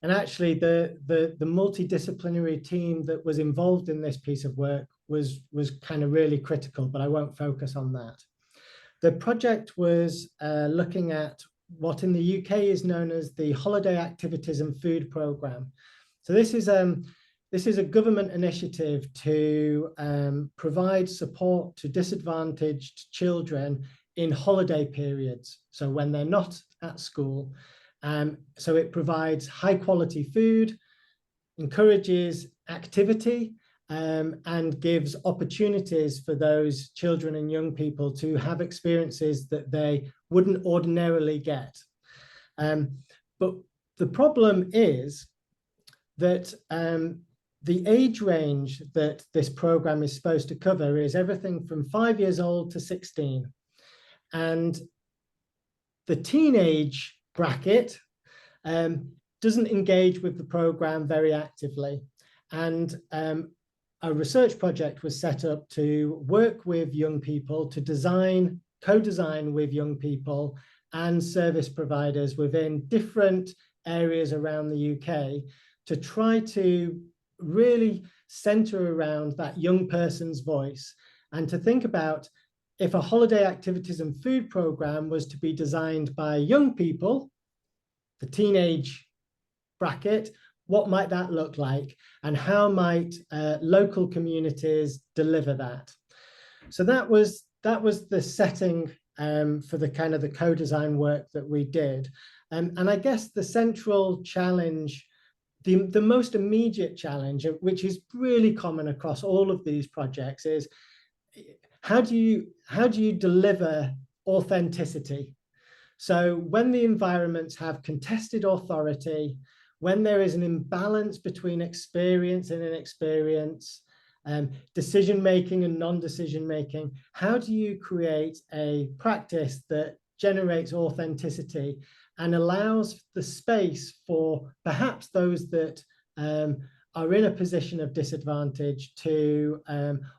And actually the multidisciplinary team that was involved in this piece of work was kind of really critical, but I won't focus on that. The project was looking at what in the UK is known as the Holiday Activities and Food Programme. So this is a government initiative to provide support to disadvantaged children in holiday periods, so when they're not at school. So it provides high quality food, encourages activity, and gives opportunities for those children and young people to have experiences that they wouldn't ordinarily get. But the problem is that the age range that this program is supposed to cover is everything from 5 years old to 16. And the teenage bracket doesn't engage with the program very actively. And a research project was set up to work with young people to co-design with young people and service providers within different areas around the UK to try to really center around that young person's voice, and to think about, if a holiday activities and food program was to be designed by young people, the teenage bracket, what might that look like, and how might local communities deliver that? So that was the setting for the kind of the co-design work that we did. And I guess the central challenge, the most immediate challenge, which is really common across all of these projects, is how do you deliver authenticity? So when the environments have contested authority, when there is an imbalance between experience and inexperience, decision-making and non-decision-making, how do you create a practice that generates authenticity and allows the space for perhaps those that are in a position of disadvantage to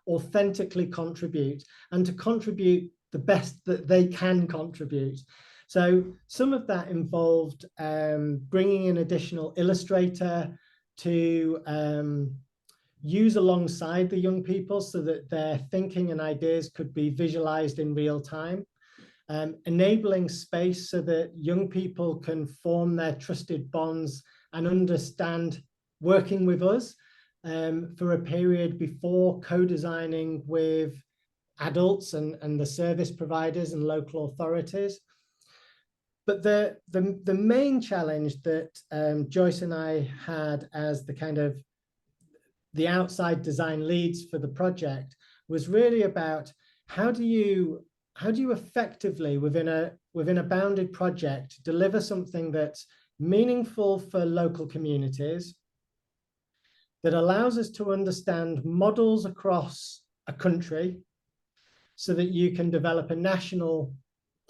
authentically contribute, and to contribute the best that they can contribute? So some of that involved bringing an additional illustrator to use alongside the young people so that their thinking and ideas could be visualized in real time, enabling space so that young people can form their trusted bonds and understand working with us for a period before co-designing with adults and the service providers and local authorities. But the main challenge that Joyce and I had as the kind of the outside design leads for the project was really about how do you effectively within a bounded project deliver something that's meaningful for local communities, that allows us to understand models across a country so that you can develop a national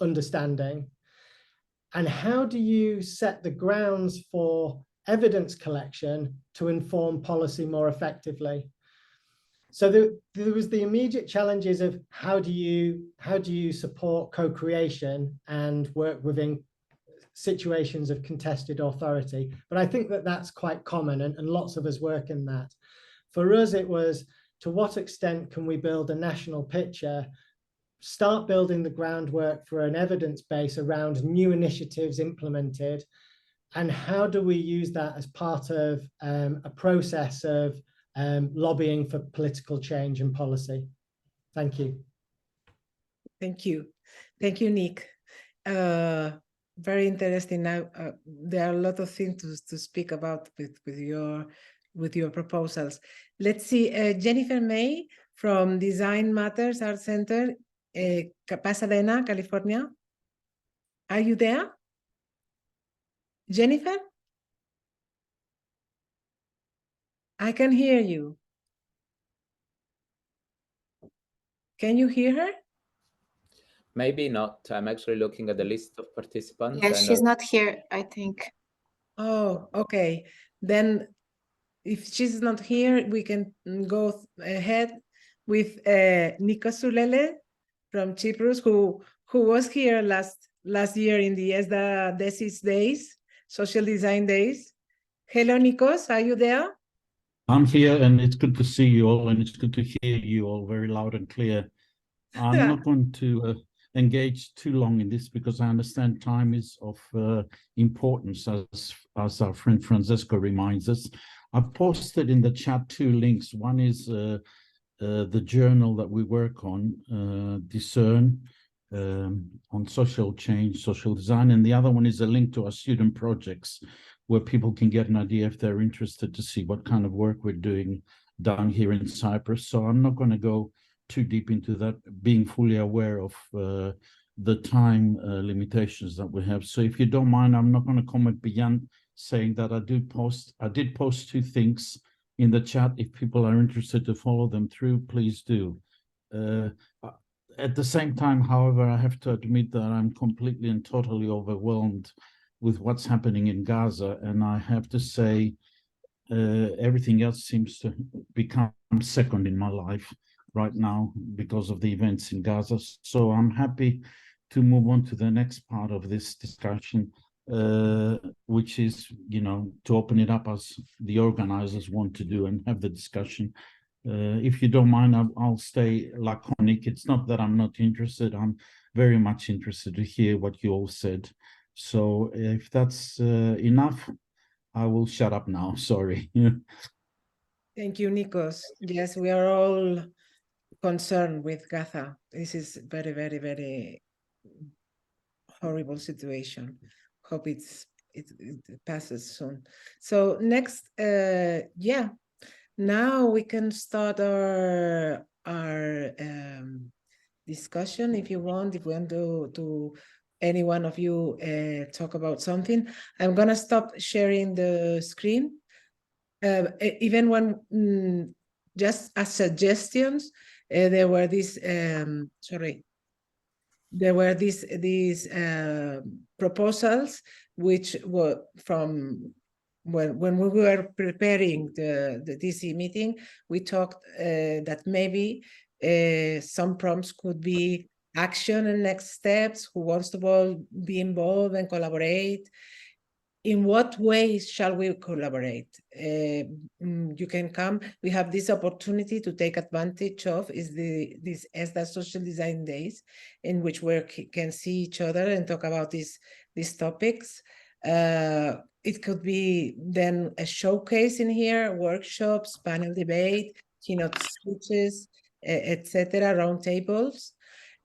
understanding, and how do you set the grounds for evidence collection to inform policy more effectively? So there was the immediate challenges of how do you support co-creation and work within situations of contested authority. But I think that that's quite common, and lots of us work in that. For us, it was, to what extent can we build a national picture, start building the groundwork for an evidence base around new initiatives implemented, and how do we use that as part of a process of lobbying for political change and policy. Thank you. Thank you. Thank you, Nick. Very interesting. Now, there are a lot of things to speak about with your proposals. Let's see, Jennifer May from Design Matters Art Center, Pasadena, California. Are you there? Jennifer? I can hear you. Can you hear her? Maybe not. I'm actually looking at the list of participants. Yes, she's not here, I think. Oh, okay. Then if she's not here, we can go ahead with Nikos Soulele from Cyprus, who was here last year in the ESDA DESIS Days, Social Design Days. Hello, Nikos, are you there? I'm here, and it's good to see you all, and it's good to hear you all very loud and clear. I'm not going to engage too long in this because I understand time is of importance, as our friend Francesco reminds us. I've posted in the chat 2 links. One is the journal that we work on, Discern, on social change, social design, and the other one is a link to our student projects, where people can get an idea if they're interested to see what kind of work we're doing down here in Cyprus. So I'm not going to go too deep into that, being fully aware of the time limitations that we have. So if you don't mind, I'm not going to comment beyond saying that I did post 2 things in the chat. If people are interested to follow them through, please do. At the same time, however, I have to admit that I'm completely and totally overwhelmed with what's happening in Gaza. And I have to say, everything else seems to become second in my life right now because of the events in Gaza. So I'm happy to move on to the next part of this discussion, which is, to open it up as the organizers want to do and have the discussion. If you don't mind, I'll stay laconic. It's not that I'm not interested. I'm very much interested to hear what you all said. So if that's enough, I will shut up now. Sorry. Thank you, Nikos. Yes, we are all concerned with Gaza. This is very, very, very horrible situation. Hope it passes soon. So next, now we can start our discussion if you want. If we want to any one of you talk about something, I'm gonna stop sharing the screen. Even when just as suggestions, there were these proposals which were from when we were preparing the DC meeting. We talked that maybe some prompts could be action and next steps, who wants to be involved and collaborate. In what ways shall we collaborate? You can come. We have this opportunity to take advantage of this ESDA Social Design Days, in which we can see each other and talk about these topics. It could be then a showcase in here, workshops, panel debate, keynote speeches, etc., round tables.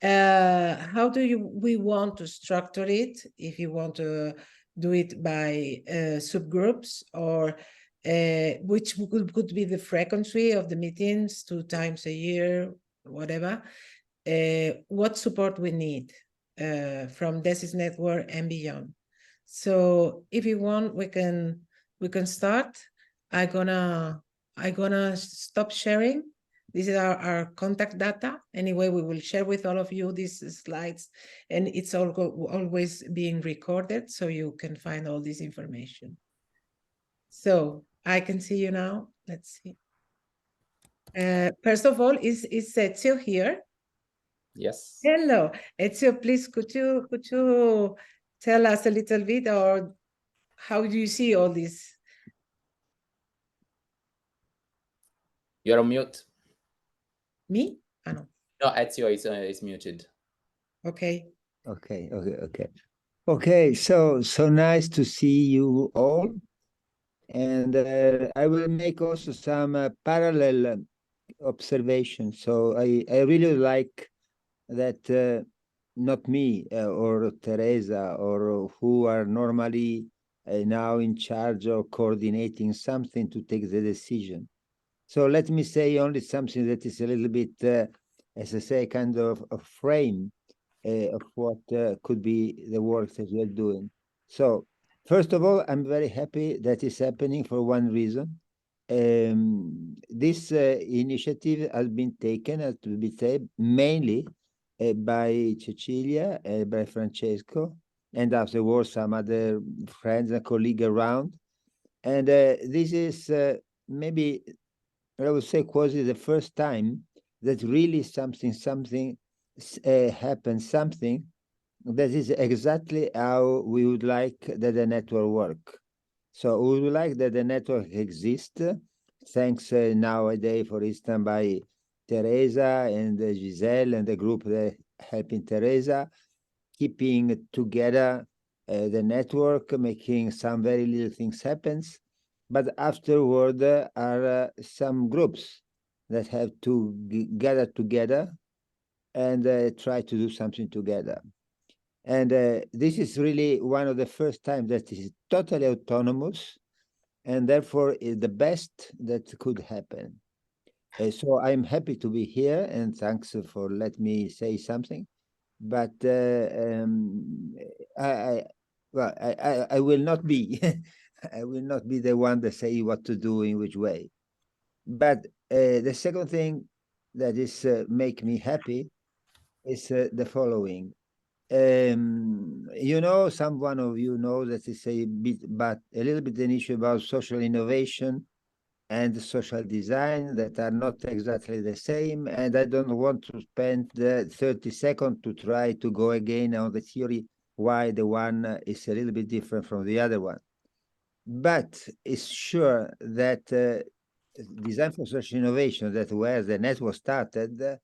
How do we want to structure it? If you want to do it by subgroups, or which could be the frequency of the meetings, 2 times a year, whatever. What support we need from DESIS Network and beyond. So if you want, we can start. I'm gonna stop sharing. This is our contact data. Anyway, we will share with all of you these slides, and it's always being recorded, so you can find all this information. So I can see you now. Let's see. First of all, is Ezio here? Yes. Hello, Ezio. Please, could you tell us a little bit, or how do you see all this? You're on mute. Me? Ah, no. No, Ezio is muted. Okay. Okay, so nice to see you all. And I will make also some parallel observations. So I really like that not me or Teresa or who are normally now in charge of coordinating something to take the decision. So let me say only something that is a little bit, as I say, kind of a frame of what could be the work that we are doing. So first of all, I'm very happy that is happening for one reason. This initiative has been taken, to be said, mainly by Cecilia, by Francesco, and afterwards some other friends and colleagues around. And this is maybe, I would say, quasi the first time that really something happens, something that is exactly how we would like that the network work. So we would like that the network exists, thanks nowadays, for instance, by Teresa and Giselle and the group that helping Teresa, keeping together the network, making some very little things happens. But afterward are some groups that have to gather together and try to do something together. And this is really one of the first times that is totally autonomous, and therefore is the best that could happen. So I'm happy to be here, and thanks for letting me say something. But I will not be I will not be the one that say what to do in which way. But the second thing that is make me happy is the following. You know, someone of you know that is a bit, but a little bit an issue about social innovation and social design that are not exactly the same. And I don't want to spend 30 seconds to try to go again on the theory why the one is a little bit different from the other one. But it's sure that design for social innovation, that where the network started,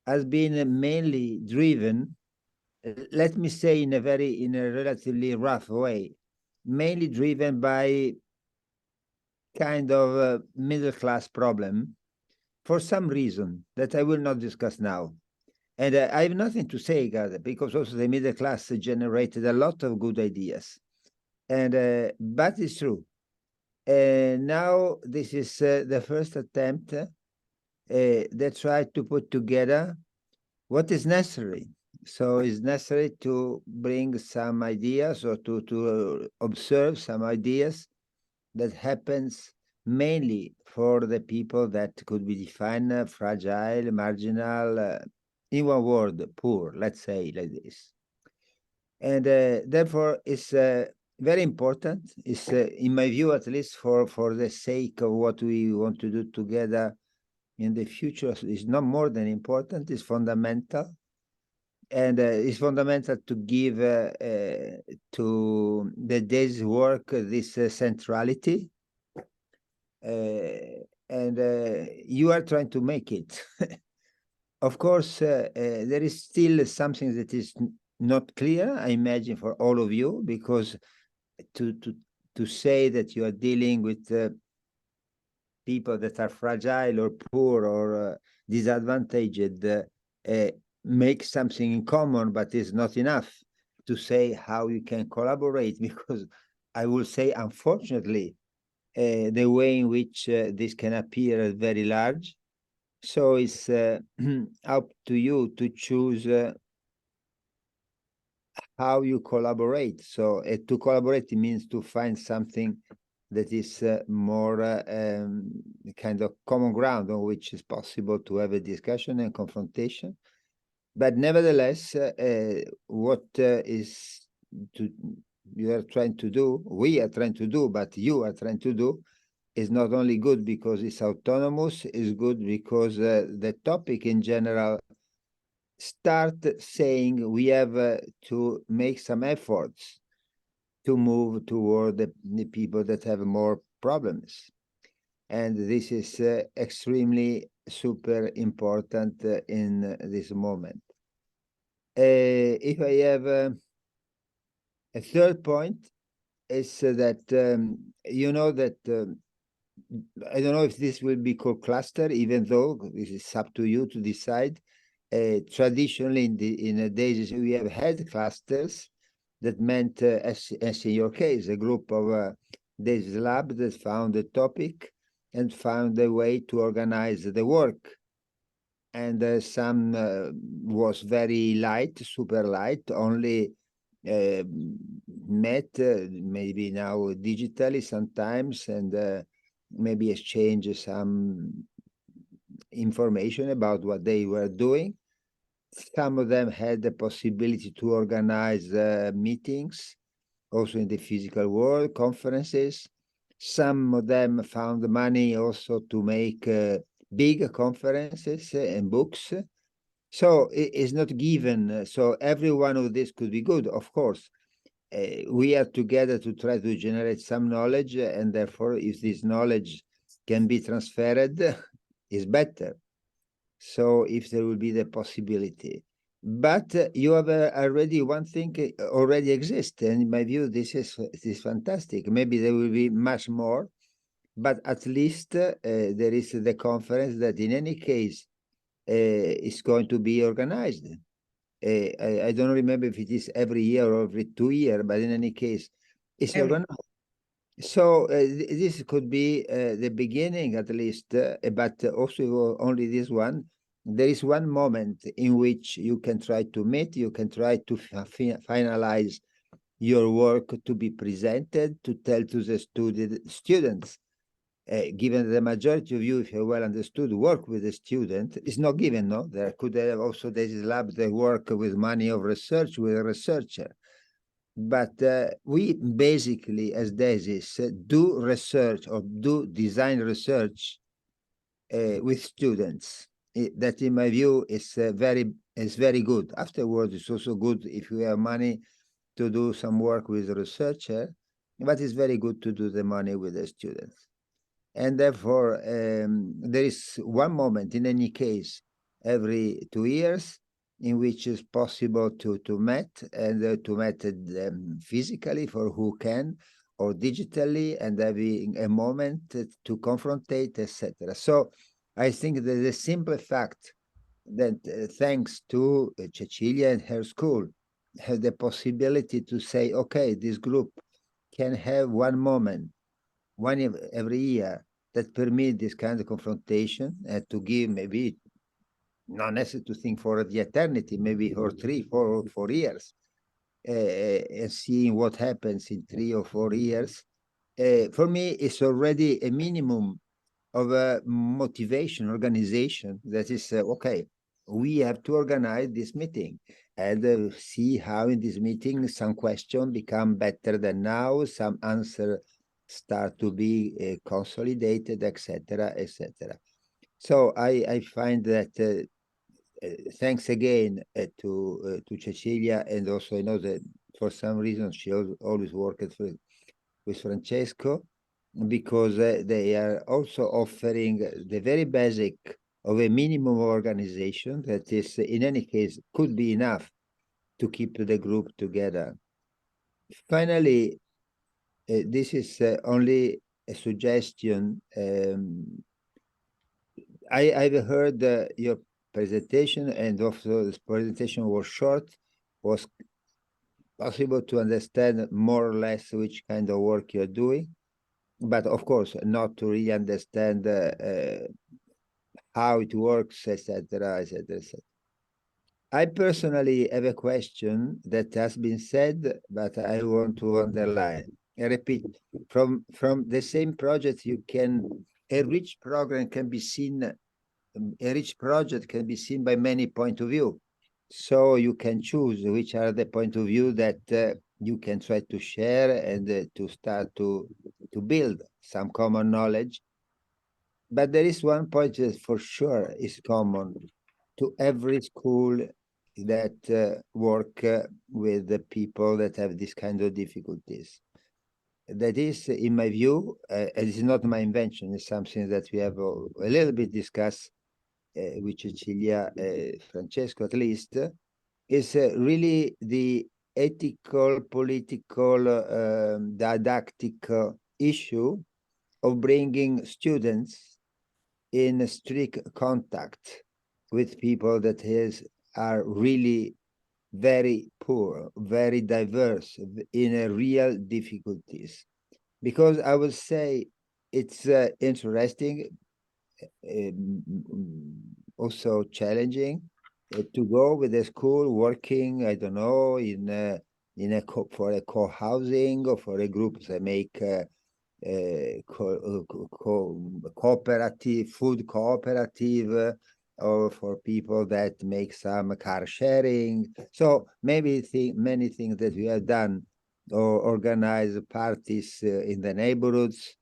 has been mainly driven, let me say in a relatively rough way, mainly driven by kind of a middle class problem for some reason that I will not discuss now. And I have nothing to say, God, because also the middle class generated a lot of good ideas. And but it's true. Now this is the first attempt that tried to put together what is necessary. So it's necessary to bring some ideas or to observe some ideas that happens mainly for the people that could be defined fragile, marginal, in one word, poor, let's say like this. And therefore it's very important. It's, in my view, at least for the sake of what we want to do together in the future, is not more than important, it's fundamental. And it's fundamental to give to the DESIS work this centrality. And you are trying to make it. Of course, there is still something that is not clear, I imagine, for all of you, because to say that you are dealing with people that are fragile or poor or disadvantaged make something in common, but it's not enough to say how you can collaborate, because I will say, unfortunately, the way in which this can appear as very large. So it's up to you to choose how you collaborate. So to collaborate means to find something that is more kind of common ground on which is possible to have a discussion and confrontation. But nevertheless, what you are trying to do, we are trying to do, but you are trying to do, is not only good because it's autonomous, it's good because the topic in general start saying we have to make some efforts to move toward the people that have more problems. And this is extremely super important in this moment. If I have a third point, is that you know that I don't know if this will be called cluster, even though this is up to you to decide. Traditionally, in the DESIS, we have had clusters that meant, as in your case, a group of DESIS Lab that found a topic and found a way to organize the work. And some was very light, super light, only met maybe now digitally sometimes, and maybe exchange some information about what they were doing. Some of them had the possibility to organize meetings, also in the physical world, conferences. Some of them found money also to make big conferences and books. So it's not given. So every one of this could be good, of course. We are together to try to generate some knowledge, and therefore, if this knowledge can be transferred, is better. So if there will be the possibility. But you have already one thing already exists, and in my view, this is fantastic. Maybe there will be much more, but at least there is the conference that in any case is going to be organized. I don't remember if it is every year or every 2 years, but in any case, it's organized. So this could be the beginning, at least, but also only this one. There is one moment in which you can try to meet, you can try to finalize your work to be presented, to tell to the students. Given the majority of you, if you well understood, work with a student, it's not given, no? There could have also DESIS Lab that work with money of research with a researcher. But we basically, as DESIS, do research or do design research with students. That, in my view, is very good. Afterwards, it's also good if you have money to do some work with a researcher, but it's very good to do the money with the students. And therefore, there is one moment, in any case, every 2 years, in which it's possible to meet, and to meet physically for who can, or digitally, and having a moment to confrontate, etc. So I think that the simple fact that thanks to Cecilia and her school, have the possibility to say, okay, this group can have one moment, one every year, that permit this kind of confrontation, and to give maybe not necessary to think for the eternity, maybe for 3, 4 years, and seeing what happens in 3 or 4 years. For me, it's already a minimum of a motivation, organization that is, okay, we have to organize this meeting and see how in this meeting some questions become better than now, some answer start to be consolidated, etc., etc. So I find that thanks again to Cecilia, and also I know that for some reason she always worked with Francesco, because they are also offering the very basic of a minimum organization that is, in any case, could be enough to keep the group together. Finally, this is only a suggestion. I've heard your presentation, and also this presentation was short, was possible to understand more or less which kind of work you're doing, but of course not to really understand how it works, etc., etc., etc. I personally have a question that has been said, but I want to underline. I repeat, from the same project, you can, a rich program can be seen, a rich project can be seen by many points of view. So you can choose which are the point of view that you can try to share, and to start to build some common knowledge. But there is one point that for sure is common to every school that work with the people that have this kind of difficulties. That is, in my view, it is not my invention, it's something that we have a little bit discussed with Cecilia, Francesco at least, is really the ethical, political, didactic issue of bringing students in strict contact with people that are really very poor, very diverse, in a real difficulties. Because I would say it's interesting, also challenging, to go with the school working, I don't know, for a co-housing or for a group that make cooperative, food cooperative, or for people that make some car sharing. So maybe many things that we have done, or organize parties in the neighborhoods.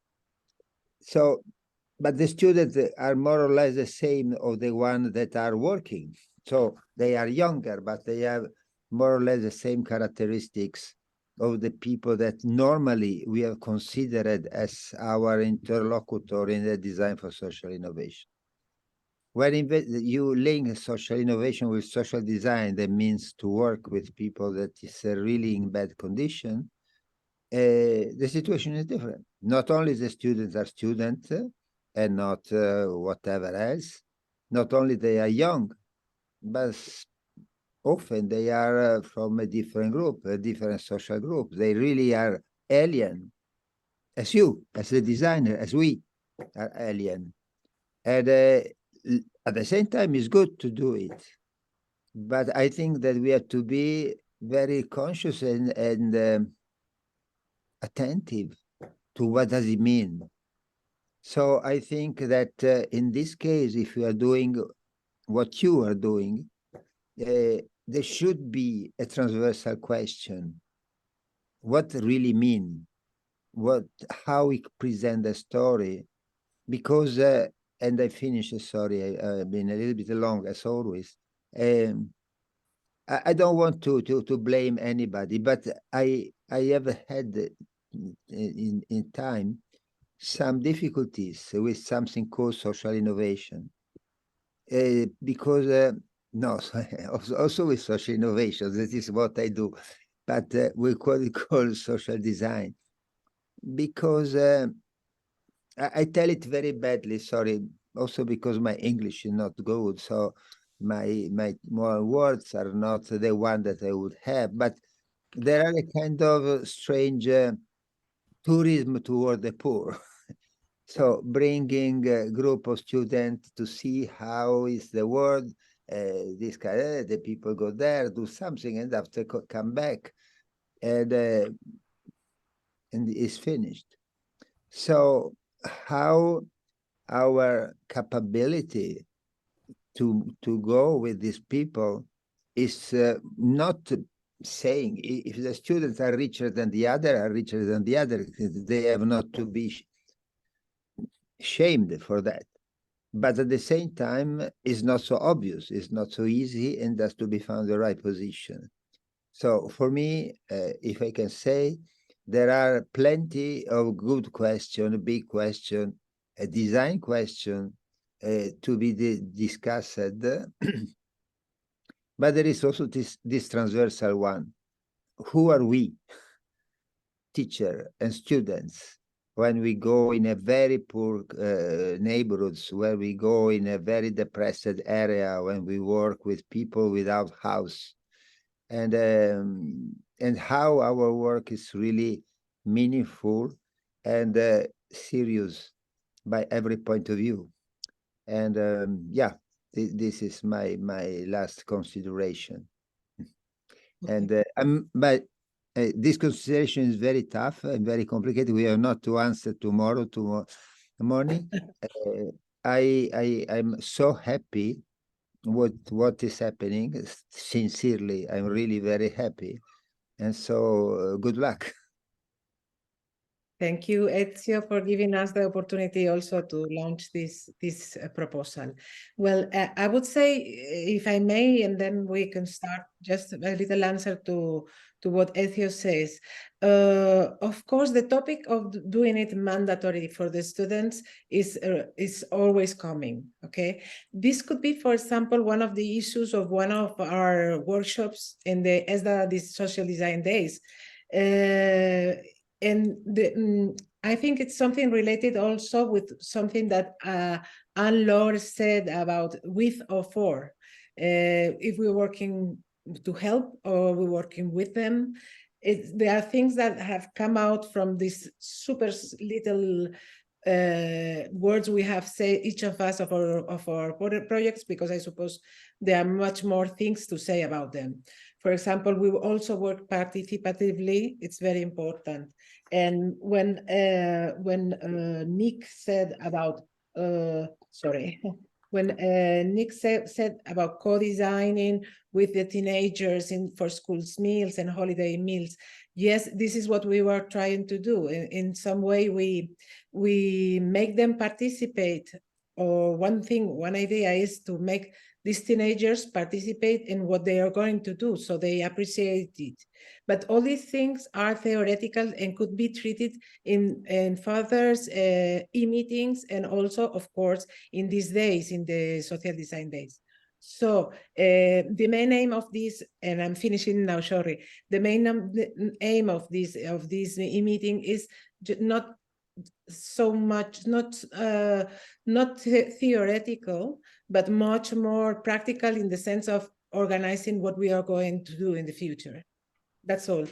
So, but the students are more or less the same of the ones that are working. So they are younger, but they have more or less the same characteristics of the people that normally we have considered as our interlocutor in the design for social innovation. When you link social innovation with social design, that means to work with people that is really in bad condition, the situation is different. Not only the students are students and not whatever else, not only they are young, but often they are from a different group, a different social group. They really are alien, as you, as the designer, as we are alien. And at the same time, it's good to do it. But I think that we have to be very conscious and attentive to what does it mean. So I think that in this case, if you are doing what you are doing, there should be a transversal question. What really mean? How we present the story? Because, and I finish, sorry, I've been a little bit long as always. I don't want to blame anybody, but I have had in time some difficulties with something called social innovation. Because, no, also with social innovation, that is what I do, but we call it social design. Because I tell it very badly, sorry, also because my English is not good, so my more words are not the one that I would have, but there are a kind of strange tourism toward the poor. So bringing a group of students to see how is the world, this kind of, the people go there, do something, and after come back, and it's finished. So how our capability to go with these people is not saying if the students are richer than the other, they have not to be shamed for that. But at the same time, it's not so obvious, it's not so easy, and has to be found the right position. So for me, if I can say, there are plenty of good questions, big question, a design question to be discussed. But there is also this transversal one. Who are we, teacher and students, when we go in a very poor neighborhoods, where we go in a very depressed area, when we work with people without house, and how our work is really meaningful and serious by every point of view. And yeah, this is my last consideration. Okay. And but this consideration is very tough and very complicated. We have not to answer tomorrow morning. I'm so happy what is happening. Sincerely, I'm really very happy, and so good luck. Thank you, Ezio, for giving us the opportunity also to launch this proposal. Well, I would say, if I may, and then we can start just a little answer to to what Ezio says. Of course, the topic of doing it mandatory for the students is always coming, okay? This could be, for example, one of the issues of one of our workshops in the ESDA DESIS Social Design Days. I think it's something related also with something that Anne-Laure said about with or for. If we're working to help or we're working with them, there are things that have come out from these super little words we have said, each of us of our projects, because I suppose there are much more things to say about them. For example, we also work participatively. It's very important. And when Nick said about when Nick said about co-designing with the teenagers for schools meals and holiday meals, yes, this is what we were trying to do. In some way, we make them participate. Or one idea is to make these teenagers participate in what they are going to do, so they appreciate it. But all these things are theoretical and could be treated in further e-meetings, and also, of course, in these days, in the social design days. So the main aim of this, and I'm finishing now, sorry, the main aim of this e-meeting is not so much, not theoretical, but much more practical in the sense of organizing what we are going to do in the future. That's all.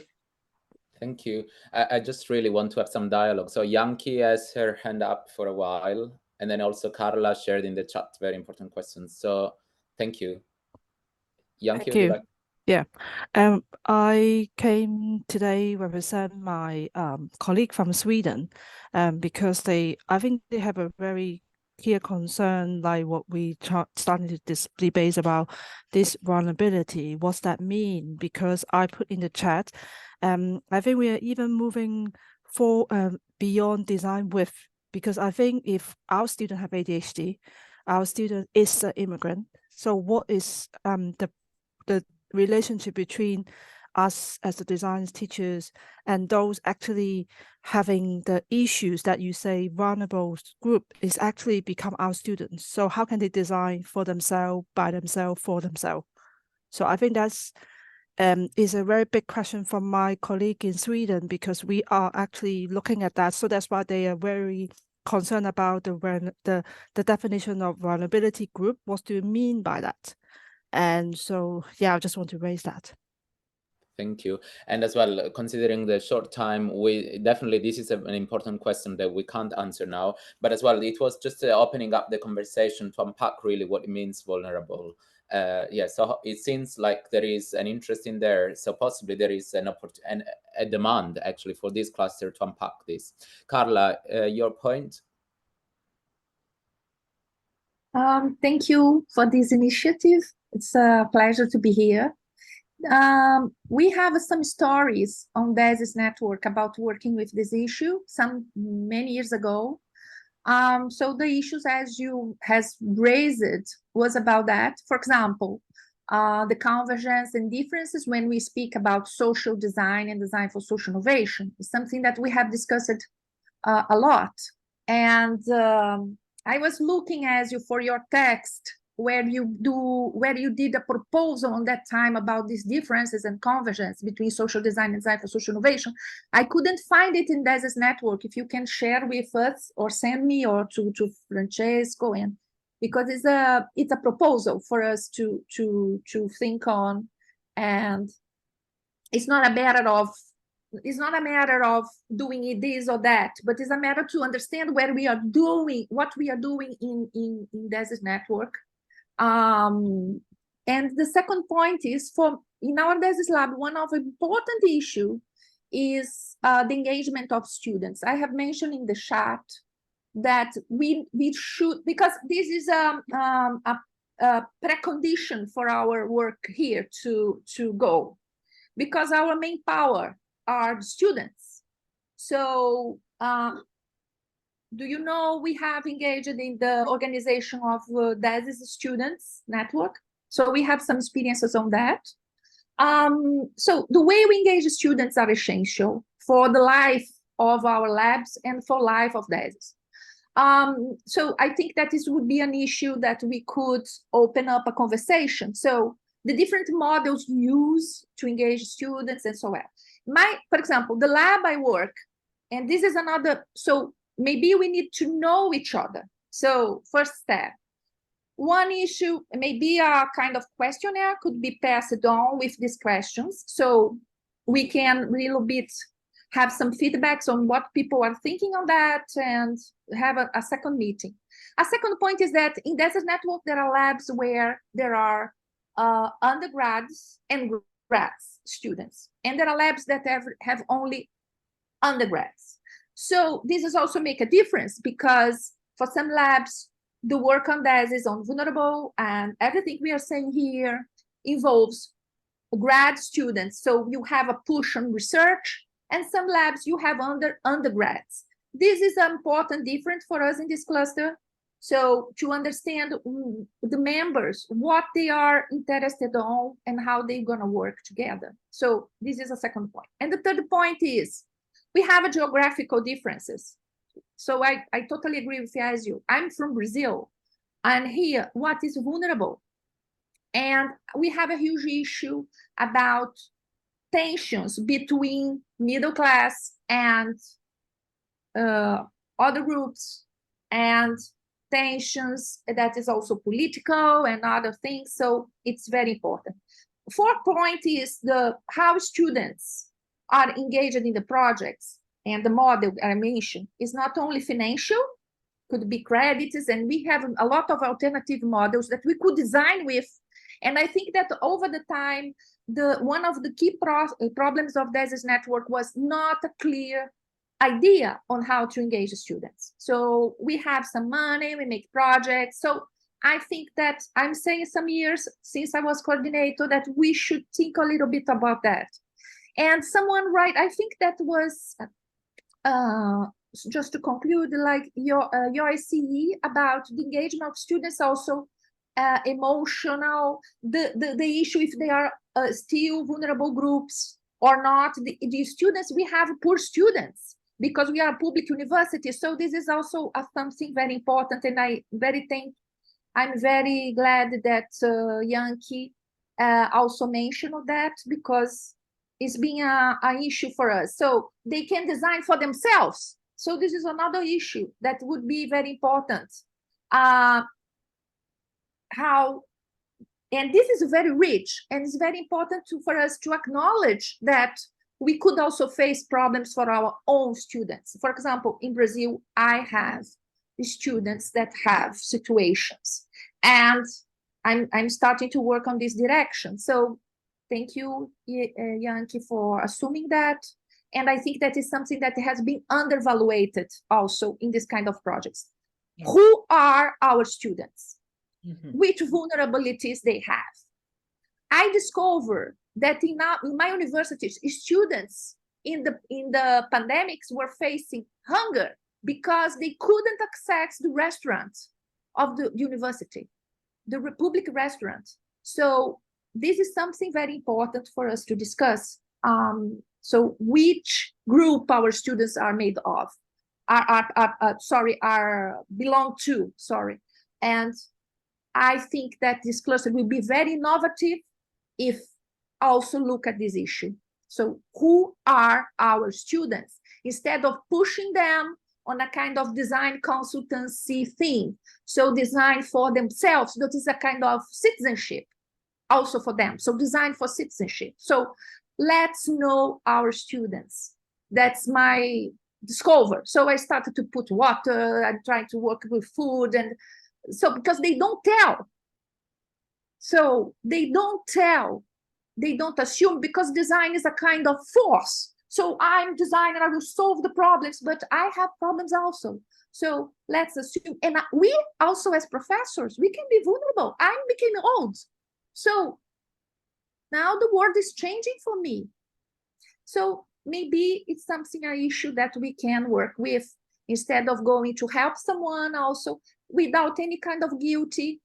Thank you. I just really want to have some dialogue. So Yankee has her hand up for a while, and then also Carla shared in the chat very important questions. So thank you. Yankee, would you like? Yeah, I came today represent my colleague from Sweden, because I think they have a very clear concern, like what we started to debate about this vulnerability. What's that mean? Because I put in the chat, I think we are even moving beyond design with, because I think if our student have ADHD, our student is an immigrant. So what is the relationship between us as the design teachers and those actually having the issues that you say vulnerable group is actually become our students? So how can they design for themselves, by themselves, for themselves? So I think that's is a very big question from my colleague in Sweden, because we are actually looking at that. So that's why they are very concerned about the definition of vulnerability group. What do you mean by that? And so, yeah, I just want to raise that. Thank you. And as well, considering the short time, this is an important question that we can't answer now, but as well, it was just opening up the conversation to unpack really what it means vulnerable. Yeah, so it seems like there is an interest in there, so possibly there is a demand actually for this cluster to unpack this. Carla, your point? Thank you for this initiative. It's a pleasure to be here. We have some stories on DESIS network about working with this issue many years ago. So the issues as you has raised was about that. For example, the convergence and differences when we speak about social design and design for social innovation is something that we have discussed a lot. And I was looking as you for your text where you did a proposal on that time about these differences and convergence between social design and design for social innovation. I couldn't find it in DESIS network. If you can share with us or send me or to Francesco, and because it's a proposal for us to think on, and it's not a matter of doing this or that, but it's a matter to understand what we are doing in DESIS network. And the second point is in our DESIS Lab, one of the important issue is the engagement of students. I have mentioned in the chat that we should, because this is a precondition for our work here to go, because our main power are the students. So do you know we have engaged in the organization of DESIS students network? So we have some experiences on that. So the way we engage students are essential for the life of our labs and for life of DESIS. So I think that this would be an issue that we could open up a conversation. So the different models you use to engage students and so on. For example, the lab I work, and this is another, so maybe we need to know each other. So first step, one issue, maybe a kind of questionnaire could be passed on with these questions. So we can a little bit have some feedbacks on what people are thinking on that and have a second meeting. A second point is that in DESIS Network, there are labs where there are undergrads and grads students, and there are labs that have only undergrads. So this is also make a difference, because for some labs, the work on DESIS on vulnerable and everything we are saying here involves grad students. So you have a push on research, and some labs you have undergrads. This is an important difference for us in this cluster. So to understand the members, what they are interested on and how they're gonna work together. So this is a second point. And the third point is we have a geographical differences. So I totally agree with you. I'm from Brazil, and here, what is vulnerable? And we have a huge issue about tensions between middle class and other groups, and tensions that is also political and other things. So it's very important. Fourth point is how students are engaged in the projects, and the model I mentioned is not only financial, could be credits, and we have a lot of alternative models that we could design with. And I think that over the time, one of the key problems of DESIS Network was not a clear idea on how to engage the students. So we have some money, we make projects. So I think that I'm saying some years since I was coordinator that we should think a little bit about that. And someone I think that was, just to conclude, like your ICE about the engagement of students, also emotional, the issue if they are still vulnerable groups or not. The students, we have poor students because we are a public university. So this is also something very important, and I'm very glad that Yankee also mentioned that, because it's been an issue for us. So they can design for themselves. So this is another issue that would be very important. And this is very rich, and it's very important for us to acknowledge that we could also face problems for our own students. For example, in Brazil, I have students that have situations, and I'm starting to work on this direction. So thank you, Yankee, for assuming that. And I think that is something that has been undervaluated also in this kind of projects. Yeah. Who are our students? Which vulnerabilities they have? I discovered that in my universities, students in the pandemics were facing hunger because they couldn't access the restaurants of the university, the public restaurant. So this is something very important for us to discuss. So which group our students are made of, belong to, and I think that this cluster will be very innovative if also look at this issue. So who are our students? Instead of pushing them on a kind of design consultancy thing, so design for themselves, that is a kind of citizenship also for them. So design for citizenship. So let's know our students. That's my discover. So I started to put water, I'm trying to work with food, and so because they don't tell. So they don't tell, they don't assume, because design is a kind of force. So I'm designer, I will solve the problems, but I have problems also. So let's assume, and we also as professors, we can be vulnerable. I became old. So now the world is changing for me. So maybe it's something, an issue that we can work with, instead of going to help someone also without any kind of guilty,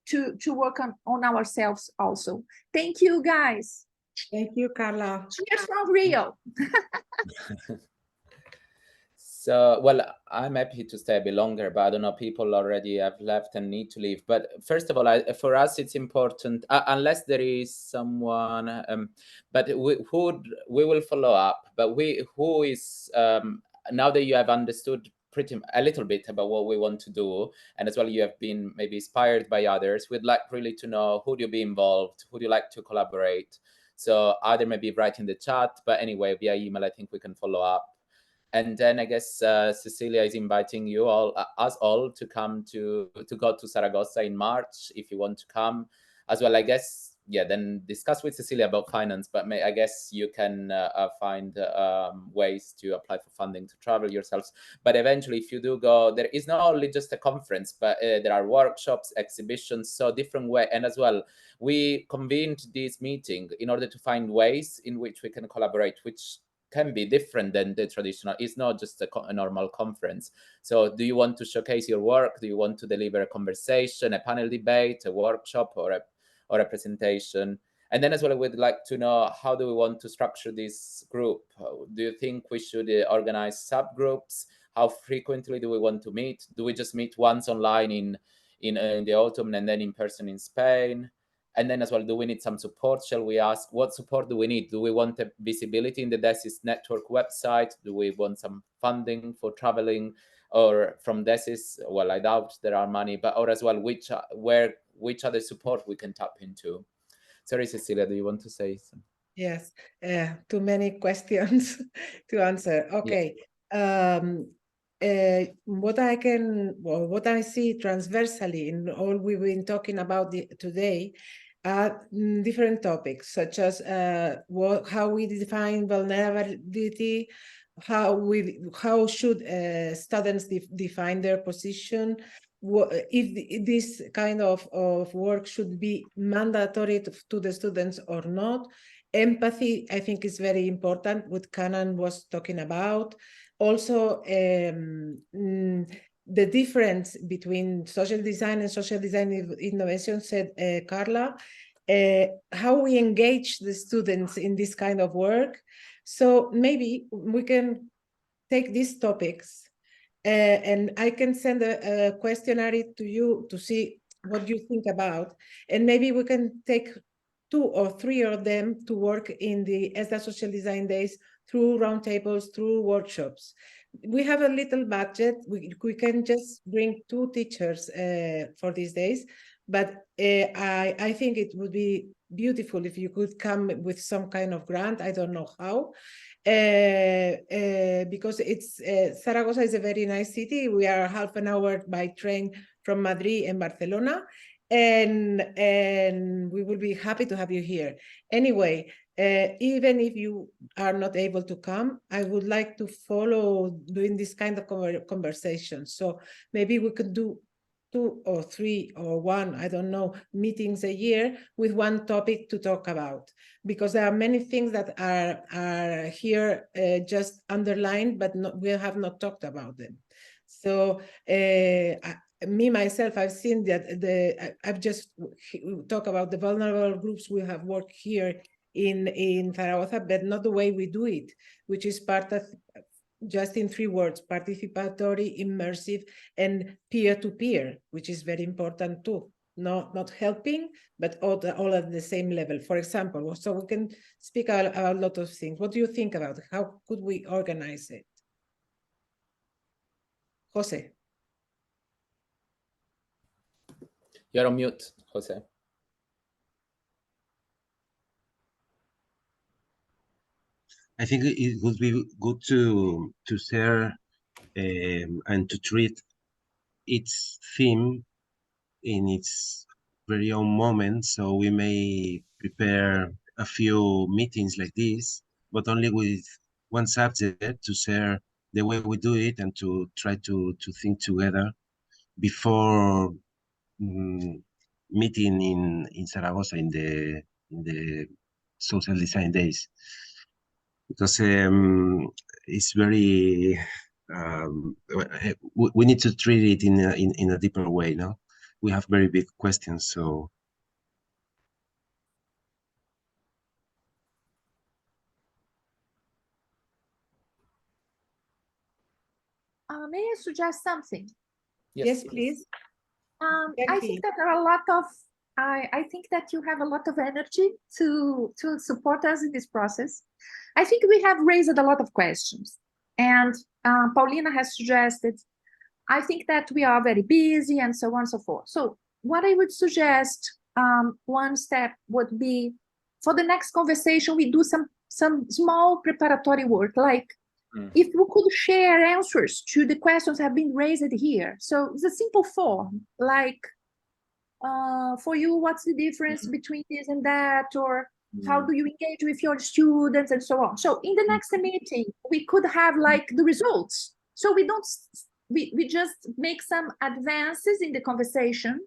to work on ourselves also. Thank you, guys. Thank you, Carla. Cheers from Rio. So, well, I'm happy to stay a bit longer, but I don't know, people already have left and need to leave. But first of all, for us, it's important, unless there is someone, but we will follow up. But who is, now that you have understood a little bit about what we want to do, and as well you have been maybe inspired by others, we'd like really to know who do you be involved, who do you like to collaborate. So either maybe write in the chat, but anyway, via email, I think we can follow up. And then I guess Cecilia is inviting you all, us all, to come to go to Zaragoza in March if you want to come as well. I guess, yeah, then discuss with Cecilia about finance, but I guess you can find ways to apply for funding to travel yourselves. But eventually, if you do go, there is not only just a conference, but there are workshops, exhibitions, so different way. And as well, we convened this meeting in order to find ways in which we can collaborate, which can be different than the traditional. It's not just a normal conference. So do you want to showcase your work? Do you want to deliver a conversation, a panel debate, a workshop, or a presentation? And then as well, we'd like to know, how do we want to structure this group? Do you think we should organize subgroups? How frequently do we want to meet? Do we just meet once online in the autumn and then in person in Spain? And then as well, do we need some support? Shall we ask, what support do we need? Do we want a visibility in the DESIS network website? Do we want some funding for traveling? Or from DESIS, well, I doubt there are money, but or as well, which other support we can tap into? Sorry, Cecilia, do you want to say something? Yes, too many questions to answer. Okay. Yeah. What I see transversally in all we've been talking about today are different topics, such as how we define vulnerability, how should students define their position, if this kind of work should be mandatory to the students or not. Empathy, I think, is very important, what Canan was talking about. Also, the difference between social design and social design innovation, said Carla, how we engage the students in this kind of work. So maybe we can take these topics and I can send a questionnaire to you to see what you think about, and maybe we can take 2 or 3 of them to work in the ESDA Social Design Days through roundtables, through workshops. We have a little budget. We can just bring 2 teachers for these days, but I think it would be beautiful if you could come with some kind of grant. I don't know how, because it's Zaragoza is a very nice city. We are half an hour by train from Madrid and Barcelona, and we will be happy to have you here. Anyway, even if you are not able to come, I would like to follow doing this kind of conversation. So maybe we could do 2 or 3 or 1, I don't know, meetings a year with one topic to talk about, because there are many things that are here just underlined, but we have not talked about them. So me, myself, I've seen that I've just talked about the vulnerable groups we have worked here in Zaragoza, but not the way we do it, which is part of, just in 3 words, participatory, immersive, and peer-to-peer, which is very important too. Not helping, but all at the same level. For example, so we can speak a lot of things. What do you think about it? How could we organize it? Jose. You're on mute, Jose. I think it would be good to share and to treat its theme in its very own moment. So we may prepare a few meetings like this, but only with one subject, to share the way we do it and to try to think together before meeting in Zaragoza in the social design days, because it's very we need to treat it in a deeper way. No, we have very big questions, so May I suggest something? Yes, please. I think that there are a lot of, I think that you have a lot of energy to support us in this process. I think we have raised a lot of questions, and Paulina has suggested, I think that we are very busy and so on and so forth. So what I would suggest, one step would be, for the next conversation, we do some small preparatory work, like if we could share answers to the questions that have been raised here. So it's a simple form, like, for you, what's the difference between this and that, or how do you engage with your students and so on. So in the next meeting, we could have like the results. So we don't, we just make some advances in the conversation.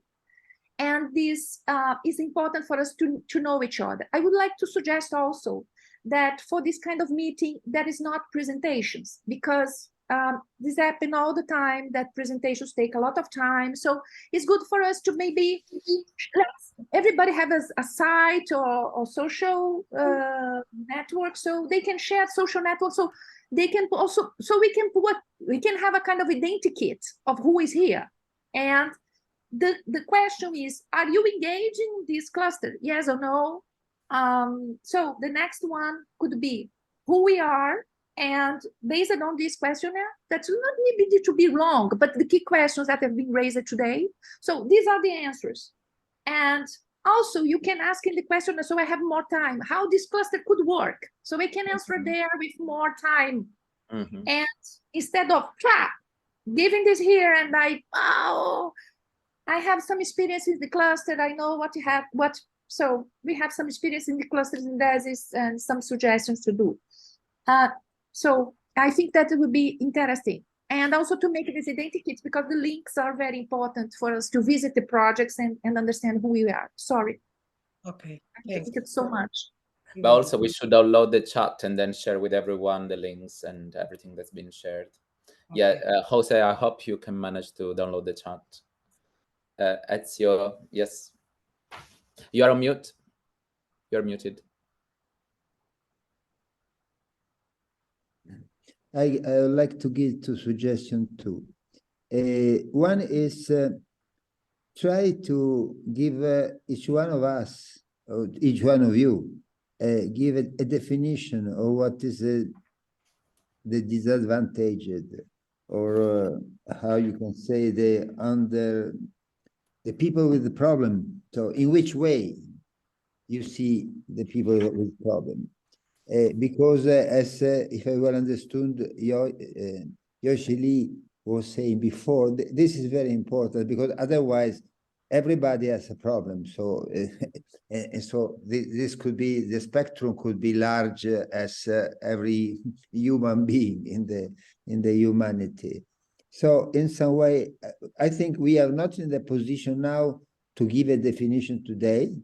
And this is important for us to know each other. I would like to suggest also that for this kind of meeting, that is not presentations, because this happens all the time, that presentations take a lot of time. So it's good for us to maybe everybody have a site or social network, so they can share social network, so they can also, so we can have a kind of identikit of who is here. And the question is, are you engaged in this cluster? Yes or no? So the next one could be who we are, and based on this questionnaire, that's not maybe to be wrong, but the key questions that have been raised today. So these are the answers. And also you can ask in the questionnaire, so I have more time, how this cluster could work. So we can answer there with more time. And instead of giving this here and I have some experience in the cluster, I know what you have, so we have some experience in the clusters in DESIS and some suggestions to do. So I think that it would be interesting. And also to make this identikit, because the links are very important for us to visit the projects and understand who we are. Sorry. Okay. Thank you so much. But also we should download the chat and then share with everyone the links and everything that's been shared. Okay. Yeah, Jose, I hope you can manage to download the chat. Ezio, yes. You are on mute. You're muted. I would like to give two suggestions too. One is try to give each one of us, or each one of you, give a definition of what is the disadvantaged, or how you can say the people with the problem. So in which way you see the people with problem? Because as if I well understood, Yoshi Lee was saying before, this is very important, because otherwise everybody has a problem. So and so this could be, the spectrum could be large as every human being in the humanity. So in some way, I think we are not in the position now to give a definition today,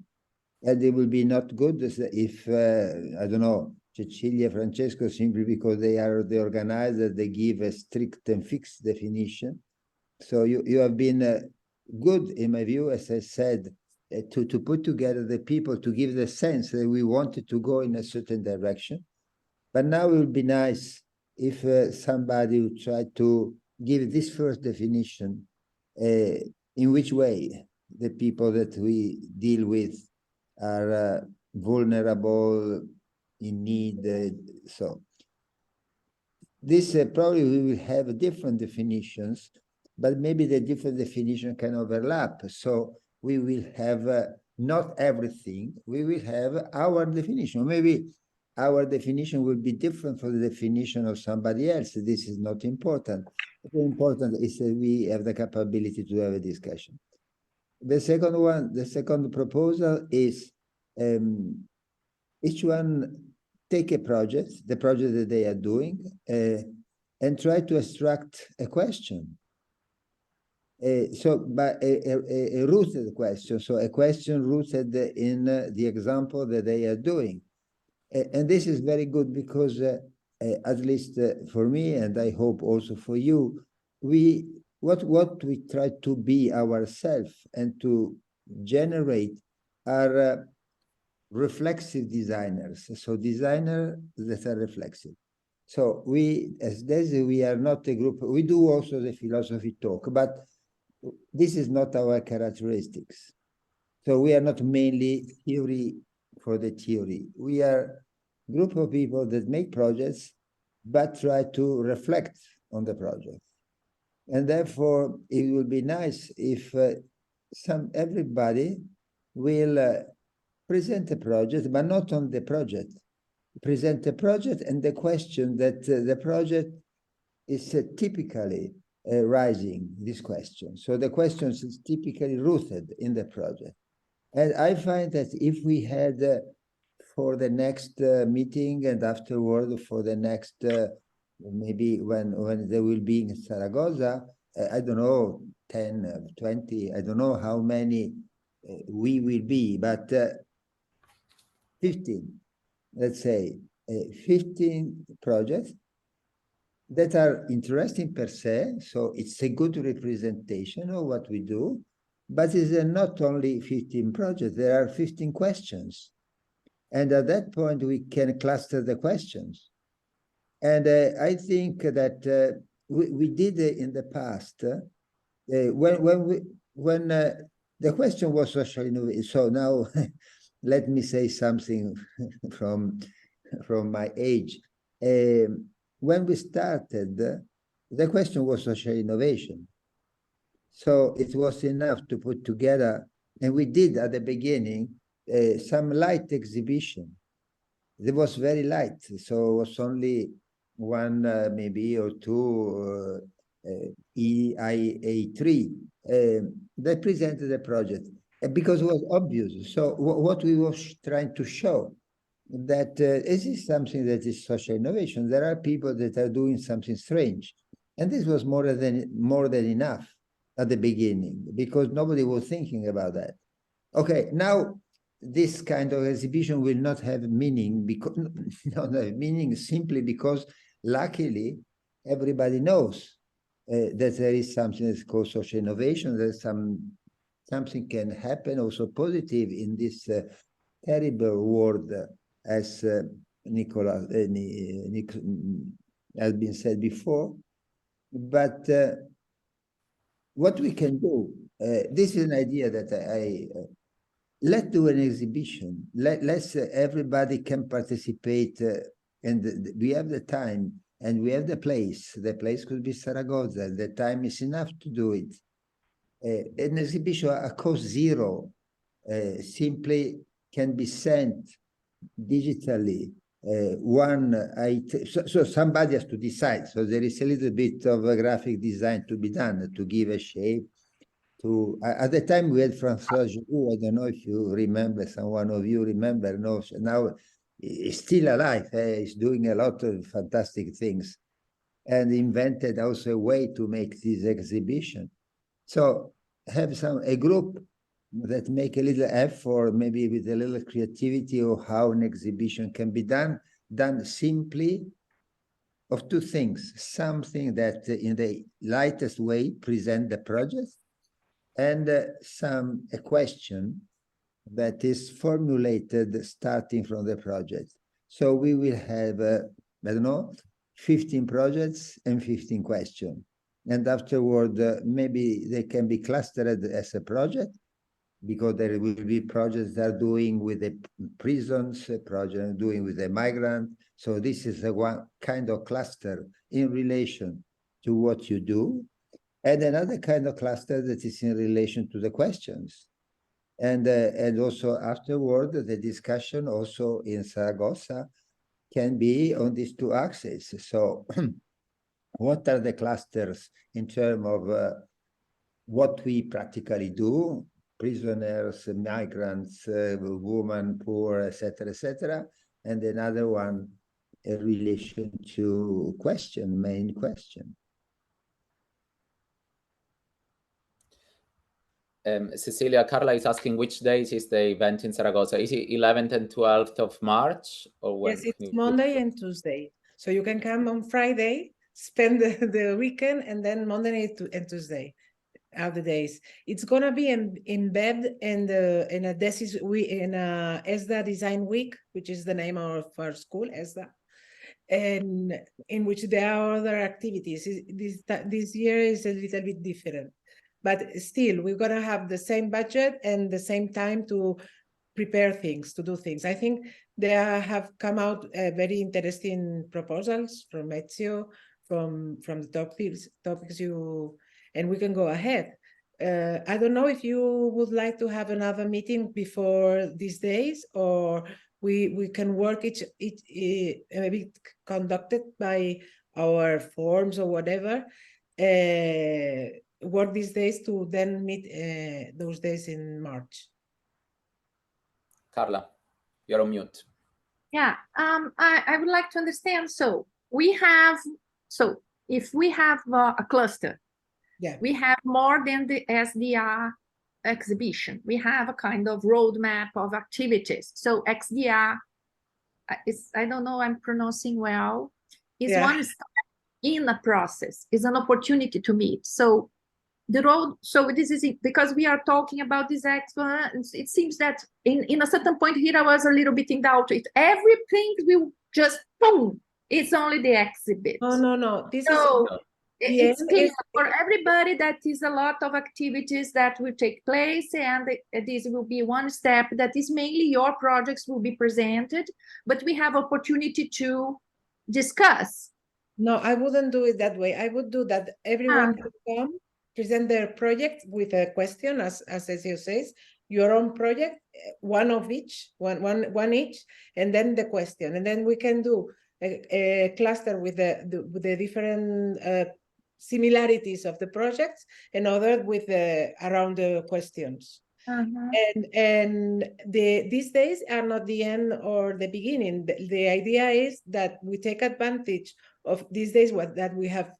and it will be not good if I don't know, Cecilia, Francesco, simply because they are the organizers, they give a strict and fixed definition. So you have been good, in my view, as I said, to put together the people, to give the sense that we wanted to go in a certain direction. But now it would be nice if somebody would try to give this first definition, in which way the people that we deal with are vulnerable, in need. So this probably we will have different definitions, but maybe the different definition can overlap. So we will have not everything, we will have our definition. Maybe our definition will be different from the definition of somebody else. This is not important. The important is that we have the capability to have a discussion. The second one, the second proposal is each one take a project, the project that they are doing, and try to extract a question. So, but a rooted question, so a question rooted in the example that they are doing. And this is very good because, at least for me, and I hope also for you, what we try to be ourselves and to generate are reflexive designers. So designers that are reflexive. So we, as DESI, we are not a group. We do also the philosophy talk, but this is not our characteristics. So we are not mainly theory for the theory. We are a group of people that make projects, but try to reflect on the project. And therefore, it would be nice if everybody will present a project, but not on the project. Present a project and the question that the project is typically rising, this question. So the question is typically rooted in the project. And I find that if we had for the next meeting and afterward for the next, maybe when they will be in Zaragoza, I don't know, 10, 20, I don't know how many we will be, but 15, let's say, 15 projects that are interesting per se, so it's a good representation of what we do, but it's not only 15 projects, there are 15 questions. And at that point, we can cluster the questions. And I think that we did in the past, when the question was social innovation. So now, let me say something from my age. When we started, the question was social innovation. So it was enough to put together, and we did at the beginning, some light exhibition. It was very light, so it was only one, maybe, or two EIA3 that presented the project, because it was obvious. So what we were trying to show, that this is something that is social innovation. There are people that are doing something strange. And this was more than enough at the beginning, because nobody was thinking about that. Okay, now this kind of exhibition will not have meaning, because not have meaning simply because luckily everybody knows that there is something that's called social innovation, that something can happen also positive in this terrible world, as Nicola has been said before. But what we can do, this is an idea that let's do an exhibition. Let's everybody can participate, and we have the time and we have the place. The place could be Zaragoza. The time is enough to do it. An exhibition at cost zero simply can be sent digitally. So somebody has to decide. So there is a little bit of a graphic design to be done to give a shape. At the time we had François Giroux, I don't know if you remember, someone of you remember, no, now he's still alive. He's doing a lot of fantastic things, and invented also a way to make this exhibition. So have a group that make a little effort, maybe with a little creativity, of how an exhibition can be done simply of two things: something that in the lightest way present the project, and a question that is formulated starting from the project. So we will have, I don't know, 15 projects and 15 questions. And afterward, maybe they can be clustered as a project, because there will be projects that are doing with the prisons, project doing with the migrant. So this is one kind of cluster in relation to what you do, and another kind of cluster that is in relation to the questions. And also afterward, the discussion also in Zaragoza can be on these two axes. So what are the clusters in terms of what we practically do, prisoners, migrants, women, poor, etc., and another one in relation to main question. Cecilia, Carla is asking which days is the event in Zaragoza. Is it 11th and 12th of March, or when? Yes, it's Monday and Tuesday. So you can come on Friday, spend the weekend, and then Monday and Tuesday are the days. It's gonna be embedded in a ESDA Design Week, which is the name of our school, ESDA. and in which there are other activities. This year is a little bit different, but still we're gonna have the same budget and the same time to prepare things, to do things. I think there have come out very interesting proposals from Ezio, from the topics you, and we can go ahead. I don't know if you would like to have another meeting before these days, or we can work maybe conducted by our forms or whatever, work these days to then meet those days in March. Carla, you're on mute. Yeah, I would like to understand. So if we have a cluster, yeah, we have more than the SDR exhibition. We have a kind of roadmap of activities. So XDR is, I don't know, I'm pronouncing well, is one step in a process, is an opportunity to meet. So the road, so this is it, because we are talking about this expo, it seems that in a certain point here I was a little bit in doubt. Everything will just boom, it's only the exhibit. No, this so is it's clear for everybody that is a lot of activities that will take place, and this will be one step that is mainly your projects will be presented, but we have opportunity to discuss. No, I wouldn't do it that way. I would do that everyone could come, present their project with a question, as Ezio says, your own project, one of each, one each, and then the question, and then we can do a cluster with the different similarities of the projects, and other with around the questions. And these days are not the end or the beginning. The idea is that we take advantage of these days that we have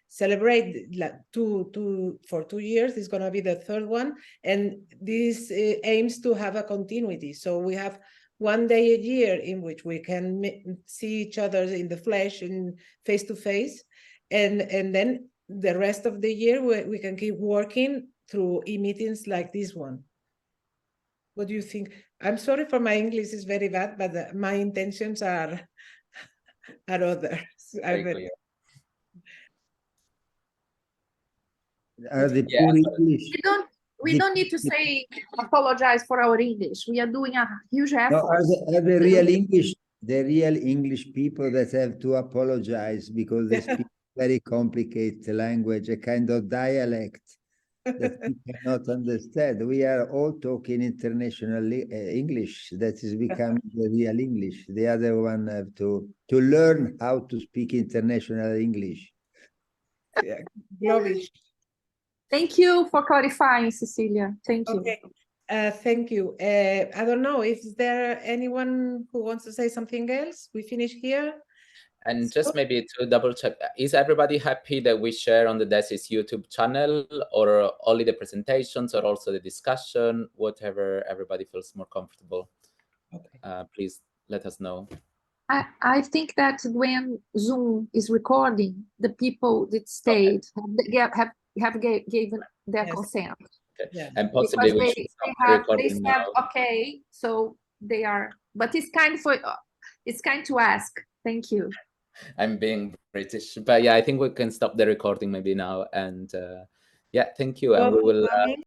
celebrated for 2 years. It's going to be the third one, and this aims to have a continuity. So we have one day a year in which we can see each other in the flesh and face to face, and then the rest of the year we can keep working through e-meetings like this one. What do you think? I'm sorry for my English is very bad, but my intentions are others. We don't need to say apologize for our English. We are doing a huge effort. No, are the real English people that have to apologize because they speak very complicated language, a kind of dialect that we cannot understand. We are all talking international English. That is becoming the real English. The other one have to learn how to speak international English. Thank you for clarifying, Cecilia. Thank you. Okay. Thank you. I don't know if there anyone who wants to say something else. We finish here. And just maybe to double check, is everybody happy that we share on the DESIS YouTube channel, or only the presentations, or also the discussion, whatever everybody feels more comfortable? Okay. Please let us know. I think that when Zoom is recording, the people that stayed have given their consent. Okay. Yeah. And possibly we should stop the recording now. Okay, so they are, but it's kind to ask. Thank you. I'm being British, but yeah, I think we can stop the recording maybe now, and yeah, thank you, and we will